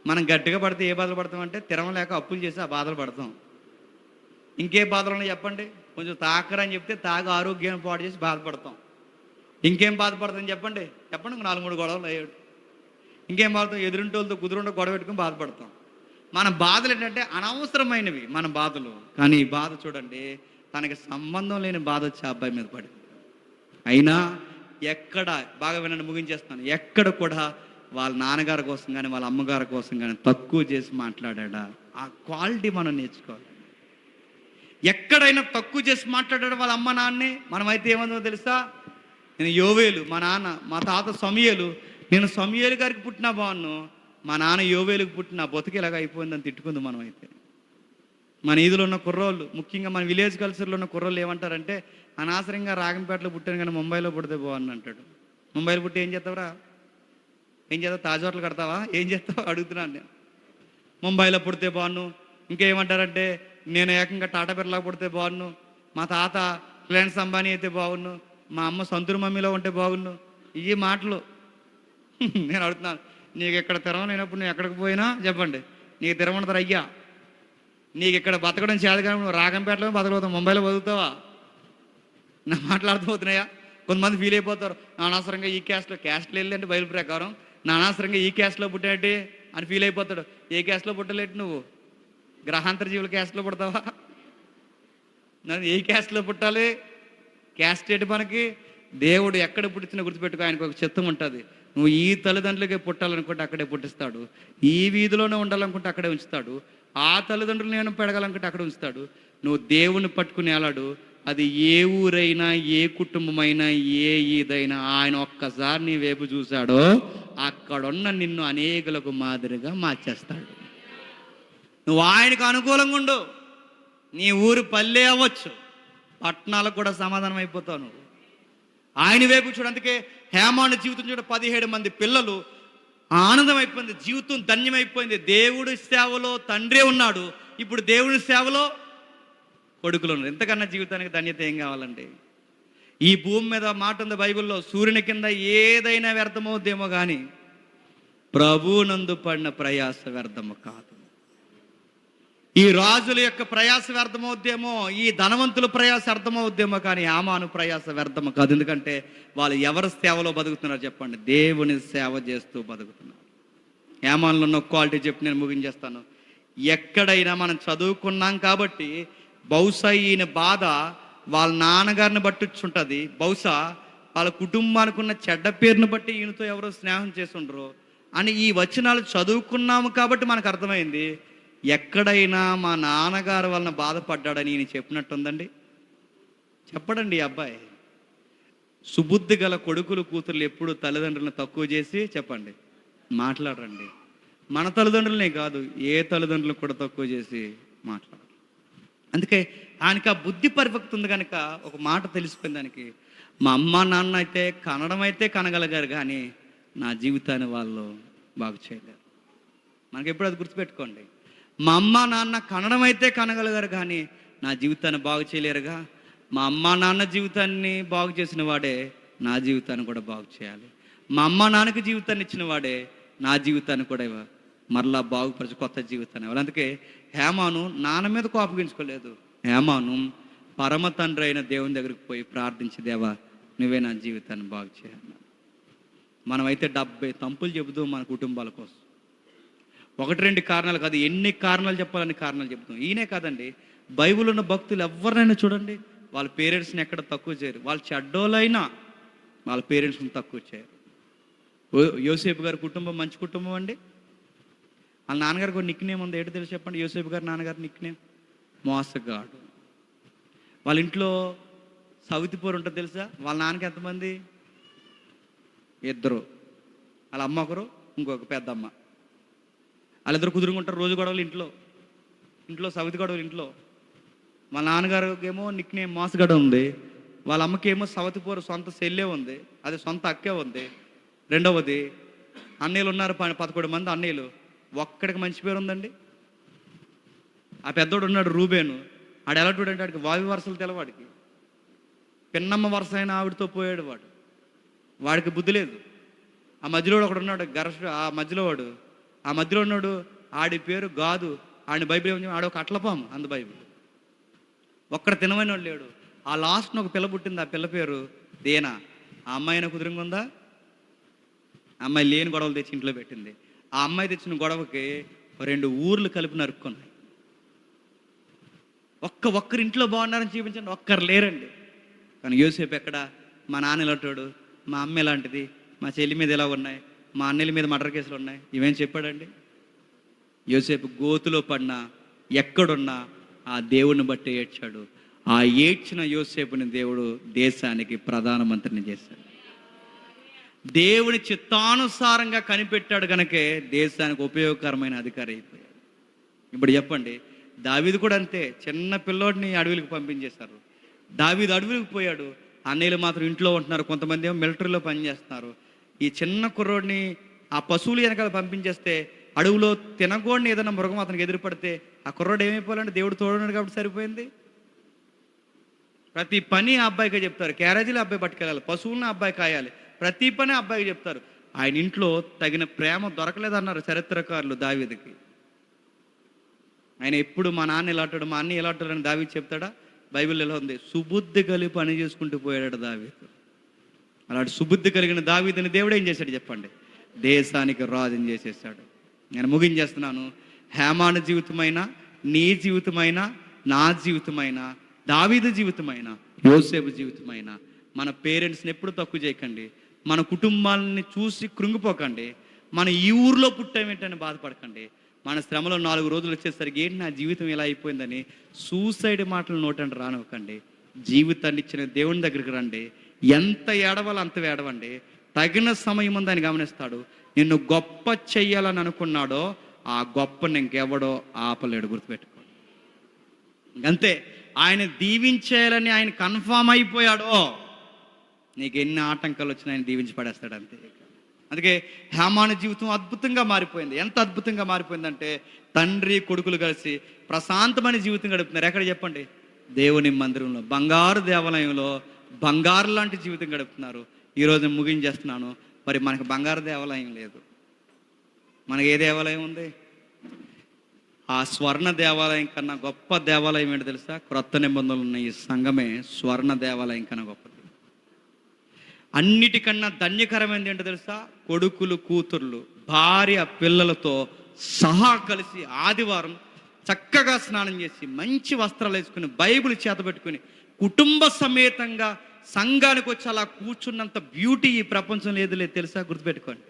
మనం గట్టిగా పడితే ఏ బాధలు పడతామంటే, తిరమలేక అప్పులు చేసి ఆ బాధలు పడతాం. ఇంకే బాధలు ఉన్నాయి చెప్పండి? కొంచెం తాకరని చెప్తే తాగి ఆరోగ్యాన్ని పాడు చేసి బాధపడతాం. ఇంకేం బాధపడతాం చెప్పండి? 4-3 గొడవలు అయ్యాడు. ఇంకేం బాధతాం? ఎదురింటోళ్ళతో కుదురుంటో గొడవ పెట్టుకుని బాధపడతాం. మన బాధలు ఏంటంటే అనవసరమైనవి మన బాధలు. కానీ ఈ బాధ చూడండి, తనకి సంబంధం లేని బాధ వచ్చి ఆ అబ్బాయి మీద పడింది. అయినా ఎక్కడ, బాగా వినండి ముగించేస్తాను, ఎక్కడ కూడా వాళ్ళ నాన్నగారి కోసం కానీ వాళ్ళ అమ్మగారి కోసం కానీ తక్కువ చేసి మాట్లాడా? ఆ క్వాలిటీ మనం నేర్చుకోవాలి. ఎక్కడైనా తక్కువ చేసి మాట్లాడాడు వాళ్ళ అమ్మ నాన్నే, మనమైతే ఏమందో తెలుసా? నేను యోవేలు, మా నాన్న, మా తాత సమూయేలు, నేను సమూయేలు గారికి పుట్టినా బాగున్నాను, మా నాన్న యోవేలుకి పుట్టిన బతుకు ఇలాగ అయిపోయిందని తిట్టుకుంది మనమైతే. మన ఈదులో ఉన్న కుర్రోళ్ళు, ముఖ్యంగా మన విలేజ్ కల్చర్లో ఉన్న కుర్రోళ్ళు ఏమంటారంటే, అనవసరంగా రాగంపేటలో పుట్టాను కానీ ముంబైలో పుడితే బాగుంది అంటాడు. ముంబైలో పుట్టి ఏం చేస్తావురా? ఏం చేస్తావు? తాజ్ హోటల్ కడతావా? ఏం చేస్తావు అడుగుతున్నాను నేను. ముంబైలో పుడితే బాగున్ను. ఇంకేమంటారంటే, నేను ఏకంగా టాటా బిర్లా పుడితే బాగున్ను, మా తాత రిలయన్స్ అంబానీ అయితే బాగున్ను, మా అమ్మ సంతూర్ మమ్మీలో ఉంటే బాగున్ను. ఈ మాటలు నేను అడుగుతున్నాను. నీకు ఇక్కడ తిరగలేనప్పుడు నువ్వు ఎక్కడికి పోయినా చెప్పండి, నీకు తిరగమంటారు అయ్యా. నీకు ఇక్కడ బతకడం చేత కానీ నువ్వు రాగంపేటలో బతకవుతావు, ముంబైలో బతుకుతావా? నా మాటలు అర్థమవుతున్నాయా? కొంతమంది ఫీల్ అయిపోతారు, నా అనవసరంగా ఈ క్యాస్ట్లో వెళ్ళి అంటే బయలు ప్రకారం నా అనవసరంగా ఈ క్యాస్ట్లో పుట్టాటి అని ఫీల్ అయిపోతాడు. ఏ క్యాస్ట్లో పుట్టలేటి నువ్వు? గ్రహాంతర జీవుల క్యాస్ట్లో పుడతావా? నన్ను ఏ క్యాస్ట్లో పుట్టాలి? క్యాస్ట్ ఏంటి మనకి? దేవుడు ఎక్కడ పుట్టించినా గుర్తుపెట్టుకో, ఆయనకు ఒక చిత్తం ఉంటుంది. నువ్వు ఈ తల్లిదండ్రులకే పుట్టాలనుకుంటే అక్కడే పుట్టిస్తాడు, ఈ వీధిలోనే ఉండాలనుకుంటే అక్కడే ఉంచుతాడు, ఆ తల్లిదండ్రులు నేను పెడగాలనుకుంటే అక్కడ ఉంచుతాడు. నువ్వు దేవుని పట్టుకుని వెళ్ళాడు. అది ఏ ఊరైనా, ఏ కుటుంబమైనా, ఏ ఈదైనా ఆయన ఒక్కసారి నీ వైపు చూశాడో అక్కడున్న నిన్ను అనేకులకు మాదిరిగా మార్చేస్తాడు. నువ్వు ఆయనకు అనుకూలంగా ఉండు. నీ ఊరు పల్లె అవ్వచ్చు, పట్టణాలకు కూడా సమాధానం అయిపోతావు నువ్వు. ఆయన వైపు చూడు. అందుకే హేమాను జీవితం చూడ, 17 మంది పిల్లలు, ఆనందం అయిపోయింది, జీవితం ధన్యమైపోయింది. దేవుడి సేవలో తండ్రి ఉన్నాడు, ఇప్పుడు దేవుడి సేవలో కొడుకులు ఉన్నారు. ఎంతకన్నా జీవితానికి ధన్యత ఏం కావాలండి? ఈ భూమి మీద మాట ఉంది బైబిల్లో, సూర్యుని కింద ఏదైనా వ్యర్థమవుద్దేమో కానీ ప్రభువునందు పడిన ప్రయాస వ్యర్థము కాదు. ఈ రాజుల యొక్క ప్రయాస వ్యర్థమవుద్దేమో, ఈ ధనవంతుల ప్రయాస అర్థమవుద్దేమో, కానీ హేమాను ప్రయాస వ్యర్థము కాదు. ఎందుకంటే వాళ్ళు ఎవరి సేవలో బతుకుతున్నారు చెప్పండి? దేవుని సేవ చేస్తూ బతుకుతున్నారు. హేమాన్లో ఉన్న క్వాలిటీ చెప్పి నేను ముగించేస్తాను. ఎక్కడైనా మనం చదువుకున్నాం కాబట్టి బహుశా ఈయన బాధ వాళ్ళ నాన్నగారిని బట్టి ఉంటుంది, బహుశా వాళ్ళ కుటుంబానికి ఉన్న చెడ్డ పేరుని బట్టి ఈయనతో ఎవరో స్నేహం చేస్తుండ్రు అని ఈ వచనాలు చదువుకున్నాము కాబట్టి మనకు అర్థమైంది. ఎక్కడైనా మా నాన్నగారు వలన బాధపడ్డాడని ఈయన చెప్పినట్టుందండి? చెప్పడండి. ఈ అబ్బాయి సుబుద్ధి గల కొడుకులు కూతుర్లు ఎప్పుడు తల్లిదండ్రులను తక్కువ చేసి చెప్పండి మాట్లాడరండి. మన తల్లిదండ్రులనే కాదు, ఏ తల్లిదండ్రులు కూడా తక్కువ చేసి మాట్లాడరు. అందుకే ఆయనకి ఆ బుద్ధి పరిపక్తి ఉంది కనుక ఒక మాట తెలిసిపోయింది దానికి. మా అమ్మ నాన్న అయితే కనడం అయితే కనగలిగారు కానీ నా జీవితాన్ని వాళ్ళు బాగు చేయలేరు. మనకి ఎప్పుడు అది గుర్తుపెట్టుకోండి. మా అమ్మ నాన్న కనడం అయితే కనగలిగారు కానీ నా జీవితాన్ని బాగు చేయలేరుగా. మా అమ్మ నాన్న జీవితాన్ని బాగు చేసిన వాడే నా జీవితాన్ని కూడా బాగు చేయాలి. మా అమ్మ నాన్నకి జీవితాన్ని ఇచ్చిన వాడే నా జీవితాన్ని కూడా మరలా బాగుపరిచి కొత్త జీవితాన్ని ఇవ్వాలి. అందుకే హేమాను నాన్న మీద కోపగించుకోలేదు. హేమాను పరమ తండ్రి అయిన దేవుని దగ్గరికి పోయి ప్రార్థించి, దేవా నువ్వే నా జీవితాన్ని బాగు చేయాలి. మనమైతే 70 తంపులు చెబుతూ మన కుటుంబాల కోసం 1-2 కారణాలు కాదు, ఎన్ని కారణాలు చెప్పాలని కారణాలు చెప్తాం. ఈయనే కాదండి, బైబిల్ ఉన్న భక్తులు ఎవరినైనా చూడండి, వాళ్ళ పేరెంట్స్ని ఎక్కడ తక్కువ చేయరు. వాళ్ళు చెడ్డోళ్ళైనా వాళ్ళ పేరెంట్స్ని తక్కువ చేయరు. యోసేపు గారి కుటుంబం మంచి కుటుంబం అండి. వాళ్ళ నాన్నగారికి ఒక నిక్ నేమ్ ఉంది. ఏంటో తెలుసు చెప్పండి? యోసేపు గారి నాన్నగారి నిక్ నేమ్ మోసగాడు. వాళ్ళ ఇంట్లో సవితిపోరు ఉంటుంది తెలుసా? వాళ్ళ నాన్నకి ఎంతమంది? 2. వాళ్ళ అమ్మ ఒకరు, ఇంకొక పెద్దమ్మ. వాళ్ళిద్దరు కుదురుకుంటారు. రోజు గొడవలు ఇంట్లో సవితి గొడవలు ఇంట్లో. వాళ్ళ నాన్నగారికి ఏమో నిక్ నేమ్ మోసగాడు ఉంది, వాళ్ళ అమ్మకి ఏమో సవతిపోరు సొంత సెల్లే ఉంది, అది సొంత అక్కే ఉంది. రెండవది అన్నయ్యలు ఉన్నారు, 11 మంది అన్నయ్యలు, ఒక్కడికి మంచి పేరు ఉందండి. ఆ పెద్దోడు ఉన్నాడు రూబేను, ఆడు ఎలాంటి అంటే వాడికి వావి వరుసలు తెలవాడికి, పిన్నమ్మ వరుస అయిన ఆవిడతో పోయాడు వాడికి బుద్ధి లేదు. ఆ మధ్యలో ఒకడు ఉన్నాడు ఆ మధ్యలో ఉన్నాడు, ఆడి పేరు గాదు. ఆడిని బైబిల్ ఏమో ఆడొక అట్లపాము అందు బైబిల్. ఒక్కడ తినమైన వాడు లేడు. ఆ లాస్ట్ను ఒక పిల్ల పుట్టింది, ఆ పిల్ల పేరు దేనా. ఆ అమ్మాయిన కుదురుగా ఉందా? అమ్మాయి లేని గొడవలు తెచ్చి ఇంట్లో పెట్టింది. ఆ అమ్మాయి తెచ్చిన గొడవకి 2 ఊర్లు కలిపి నరుక్కున్నాయి. ఒక్కరింట్లో బాగున్నారని చూపించండి, ఒక్కరు లేరండి. కానీ యోసేపు ఎక్కడ? మా నాన్న ఇలాంటాడు, మా అమ్మ ఎలాంటిది, మా చెల్లి మీద ఎలా ఉన్నాయి, మా అన్నయ్యల మీద మర్డర్ కేసులు ఉన్నాయి, ఇవేం చెప్పాడండి? యోసేపు గోతులో పడినా ఎక్కడున్నా ఆ దేవుని బట్టి ఏడ్చాడు. ఆ ఏడ్చిన యోసేపుని దేవుడు దేశానికి ప్రధానమంత్రిని చేశాడు. దేవుని చిత్తానుసారంగా కనిపెట్టాడు కనుకే దేశానికి ఉపయోగకరమైన అధికారి అయిపోయాడు. ఇప్పుడు చెప్పండి, దావీదు కూడా అంతే. చిన్న పిల్లోడిని అడవిలకు పంపించేశారు. దావీదు అడవికి పోయాడు, అన్నయ్యలు మాత్రం ఇంట్లో ఉంటున్నారు, కొంతమంది ఏమో మిలిటరీలో పనిచేస్తున్నారు. ఈ చిన్న కుర్రోడిని ఆ పశువులు వెనకాల పంపించేస్తే అడవిలో తినగోడిని ఏదైనా మృగం అతనికి ఎదురుపడితే ఆ కుర్రోడు ఏమైపోవాలంటే దేవుడు తోడున్నాడు కాబట్టి సరిపోయింది. ప్రతి పని ఆ అబ్బాయికే చెప్తారు. క్యారేజీలు అబ్బాయి పట్టుకెళ్ళాలి, పశువులను అబ్బాయి కాయాలి, ప్రతి పని అబ్బాయికి చెప్తారు. ఆయన ఇంట్లో తగిన ప్రేమ దొరకలేదన్నారు చరిత్రకారులు దావీదుకి. ఆయన ఎప్పుడు మా నాన్న ఇలాంటాడు, మా అన్న ఇలాంటాడు అని దావీదు చెప్తాడా? బైబిల్ ఎలా ఉంది? సుబుద్ధి కలిగి పని చేసుకుంటూ పోయాడు దావీదు. అలాంటి సుబుద్ధి కలిగిన దావీదుని దేవుడు ఏం చేశాడు చెప్పండి? దేశానికి రాజుని చేసేసాడు. నేను ముగించేస్తున్నాను. హేమాను జీవితమైనా, నీ జీవితమైనా, నా జీవితమైనా, దావీదు జీవితమైనా, యోసేపు జీవితమైనా మన పేరెంట్స్ని ఎప్పుడు తక్కువ చేయకండి. మన కుటుంబాలని చూసి కృంగిపోకండి. మన ఈ ఊర్లో పుట్టామేంటని బాధపడకండి. మన శ్రమలో 4 రోజులు వచ్చేసరికి ఏంటి నా జీవితం ఇలా అయిపోయిందని సూసైడ్ మాటలు నోటంటే రానివ్వకండి. జీవితాన్ని ఇచ్చిన దేవుని దగ్గరికి రండి. ఎంత ఏడవాలో అంత ఏడవండి. తగిన సమయం ముందు ఆయన గమనిస్తాడు. నిన్ను గొప్ప చెయ్యాలని అనుకున్నాడో ఆ గొప్పని ఇంకెవడో ఆపలేడు, గుర్తుపెట్టుకోండి. అంతే. ఆయన దీవించేయాలని ఆయన కన్ఫామ్ అయిపోయాడో నీకు ఎన్ని ఆటంకాలు వచ్చినా ఆయన దీవించి పడేస్తాడు అంతే. అందుకే హేమాను జీవితం అద్భుతంగా మారిపోయింది. ఎంత అద్భుతంగా మారిపోయిందంటే తండ్రి కొడుకులు కలిసి ప్రశాంతమైన జీవితం గడుపుతున్నారు. ఎక్కడ చెప్పండి? దేవుని మందిరంలో, బంగారు దేవాలయంలో బంగారు లాంటి జీవితం గడుపుతున్నారు. ఈరోజు ముగించేస్తున్నాను. మరి మనకు బంగారు దేవాలయం లేదు. మనకి ఏ దేవాలయం ఉంది? ఆ స్వర్ణ దేవాలయం కన్నా గొప్ప దేవాలయం ఏంటో తెలుసా? క్రొత్త నిబంధనలు ఉన్న ఈ సంఘమే స్వర్ణ దేవాలయం కన్నా గొప్పది. అన్నిటికన్నా ధన్యకరమైనది ఏంటో తెలుసా? కొడుకులు కూతుర్లు భార్య పిల్లలతో సహా కలిసి ఆదివారం చక్కగా స్నానం చేసి మంచి వస్త్రాలు వేసుకుని బైబిల్ చేతబెట్టుకుని కుటుంబ సమేతంగా సంఘానికి వచ్చి అలా కూర్చున్నంత బ్యూటీ ఈ ప్రపంచంలో ఏది లేదు తెలుసా? గుర్తుపెట్టుకోండి.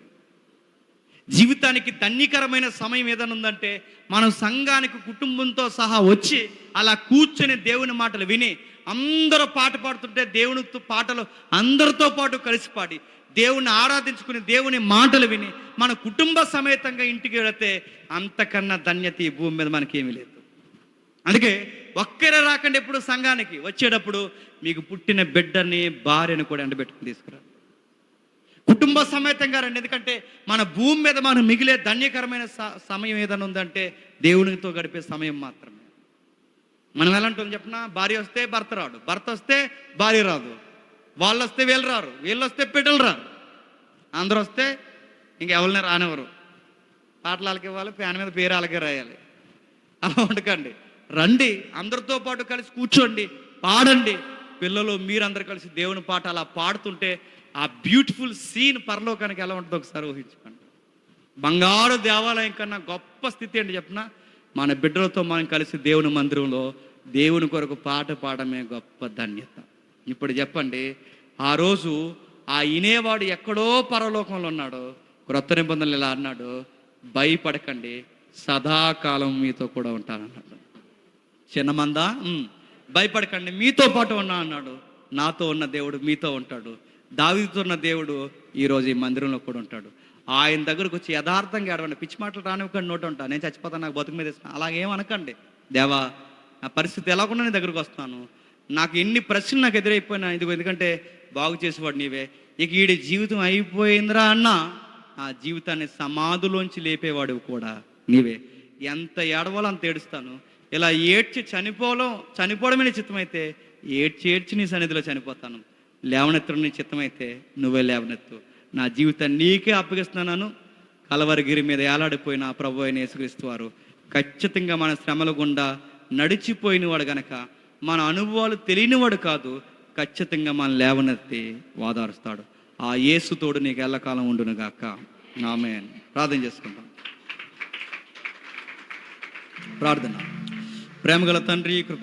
జీవితానికి ధన్యకరమైన సమయం ఏదైనా ఉందంటే మనం సంఘానికి కుటుంబంతో సహా వచ్చి అలా కూర్చొని దేవుని మాటలు విని, అందరూ పాట పాడుతుంటే దేవునితో పాటలు అందరితో పాటు కలిసి పాడి దేవుని ఆరాధించుకుని దేవుని మాటలు విని మన కుటుంబ సమేతంగా ఇంటికి వెళితే అంతకన్నా ధన్యత ఈ భూమి మీద మనకేమీ లేదు. అందుకే ఒక్కరే రాకండి. ఎప్పుడు సంఘానికి వచ్చేటప్పుడు మీకు పుట్టిన బిడ్డని భార్యను కూడా ఎండబెట్టుకుని తీసుకురా. కుటుంబ సమేతంగా రండి. ఎందుకంటే మన భూమి మీద మనం మిగిలే ధన్యకరమైన సమయం ఏదైనా ఉందంటే దేవునితో గడిపే సమయం మాత్రమే. మనం ఎలాంటి చెప్పినా భార్య వస్తే భర్త రాడు, భర్త వస్తే భార్య రాదు, వాళ్ళు వస్తే వీళ్ళు రారు, వీళ్ళు వస్తే బిడ్డలు రారు, అందరూ వస్తే ఇంకెవరిని రానివ్వరు. పాటలు వాళ్ళకి ఇవ్వాలి, ఫ్యాన్ మీద పేరు వాళ్ళకే రాయాలి. అలా ఉండకండి. రండి, అందరితో పాటు కలిసి కూర్చోండి, పాడండి. పిల్లలు మీరందరూ కలిసి దేవుని పాట అలా పాడుతుంటే ఆ బ్యూటిఫుల్ సీన్ పరలోకానికి ఎలా ఉంటుందో ఒకసారి ఊహించుకోండి. బంగారు దేవాలయం కన్నా గొప్ప స్థితి ఏంటి చెప్పిన? మన బిడ్డలతో మనం కలిసి దేవుని మందిరంలో దేవుని కొరకు పాట పాడమే గొప్ప ధన్యత. ఇప్పుడు చెప్పండి, ఆ రోజు ఆ ఇనేవాడు ఎక్కడో పరలోకంలో ఉన్నాడు. క్రొత్త నిబంధనలు ఇలా అన్నాడు, భయపడకండి, సదాకాలం మీతో కూడా ఉంటానన్నాడు. చిన్నమంద భయపడకండి, మీతో పాటు ఉన్నా అన్నాడు. నాతో ఉన్న దేవుడు మీతో ఉంటాడు. దావీదుతో ఉన్న దేవుడు ఈరోజు ఈ మందిరంలో కూడా ఉంటాడు. ఆయన దగ్గరకు వచ్చి యథార్థంగా ఏడవండి. పిచ్చి మాటలు రానివ్వకండి. నోట ఉంటాను, నేను చచ్చిపోతాను, నాకు బతుకు మీద ఇస్తాను, అలాగేమనకండి. దేవా, నా పరిస్థితి ఎలాగున్నా నీ దగ్గరకు వస్తాను, నాకు ఎన్ని ప్రశ్నలు నాకు ఎదురైపోయినా ఇదిగో, ఎందుకంటే బాగు చేసేవాడు నీవే. ఇక ఈడి జీవితం అయిపోయిందిరా అన్న ఆ జీవితాన్ని సమాధిలోంచి లేపేవాడు కూడా నీవే. ఎంత ఏడవాలో అంత ఏడుస్తాను. ఇలా ఏడ్చి చనిపోవడమే నీ చిత్తమైతే ఏడ్చి నీ సన్నిధిలో చనిపోతాను. లేవనెత్తడం నీ చిత్తమైతే నువ్వే లేవనెత్తు. నా జీవితాన్ని నీకే అప్పగిస్తున్నాను. కలవరగిరి మీద ఏలాడిపోయిన ప్రభు అయిన యేసుక్రీస్తు వారు ఖచ్చితంగా మన శ్రమల గుండా నడిచిపోయినవాడు గనక మన అనుభవాలు తెలియనివాడు కాదు. ఖచ్చితంగా మనం లేవనెత్తి వాదారుస్తాడు. ఆ యేసు తోడు నీకు ఎల్లకాలం ఉండును గాక. ఆమేన్. ప్రార్థన చేసుకుంటాం. ప్రార్థన. ప్రేమగల తండ్రి, కృప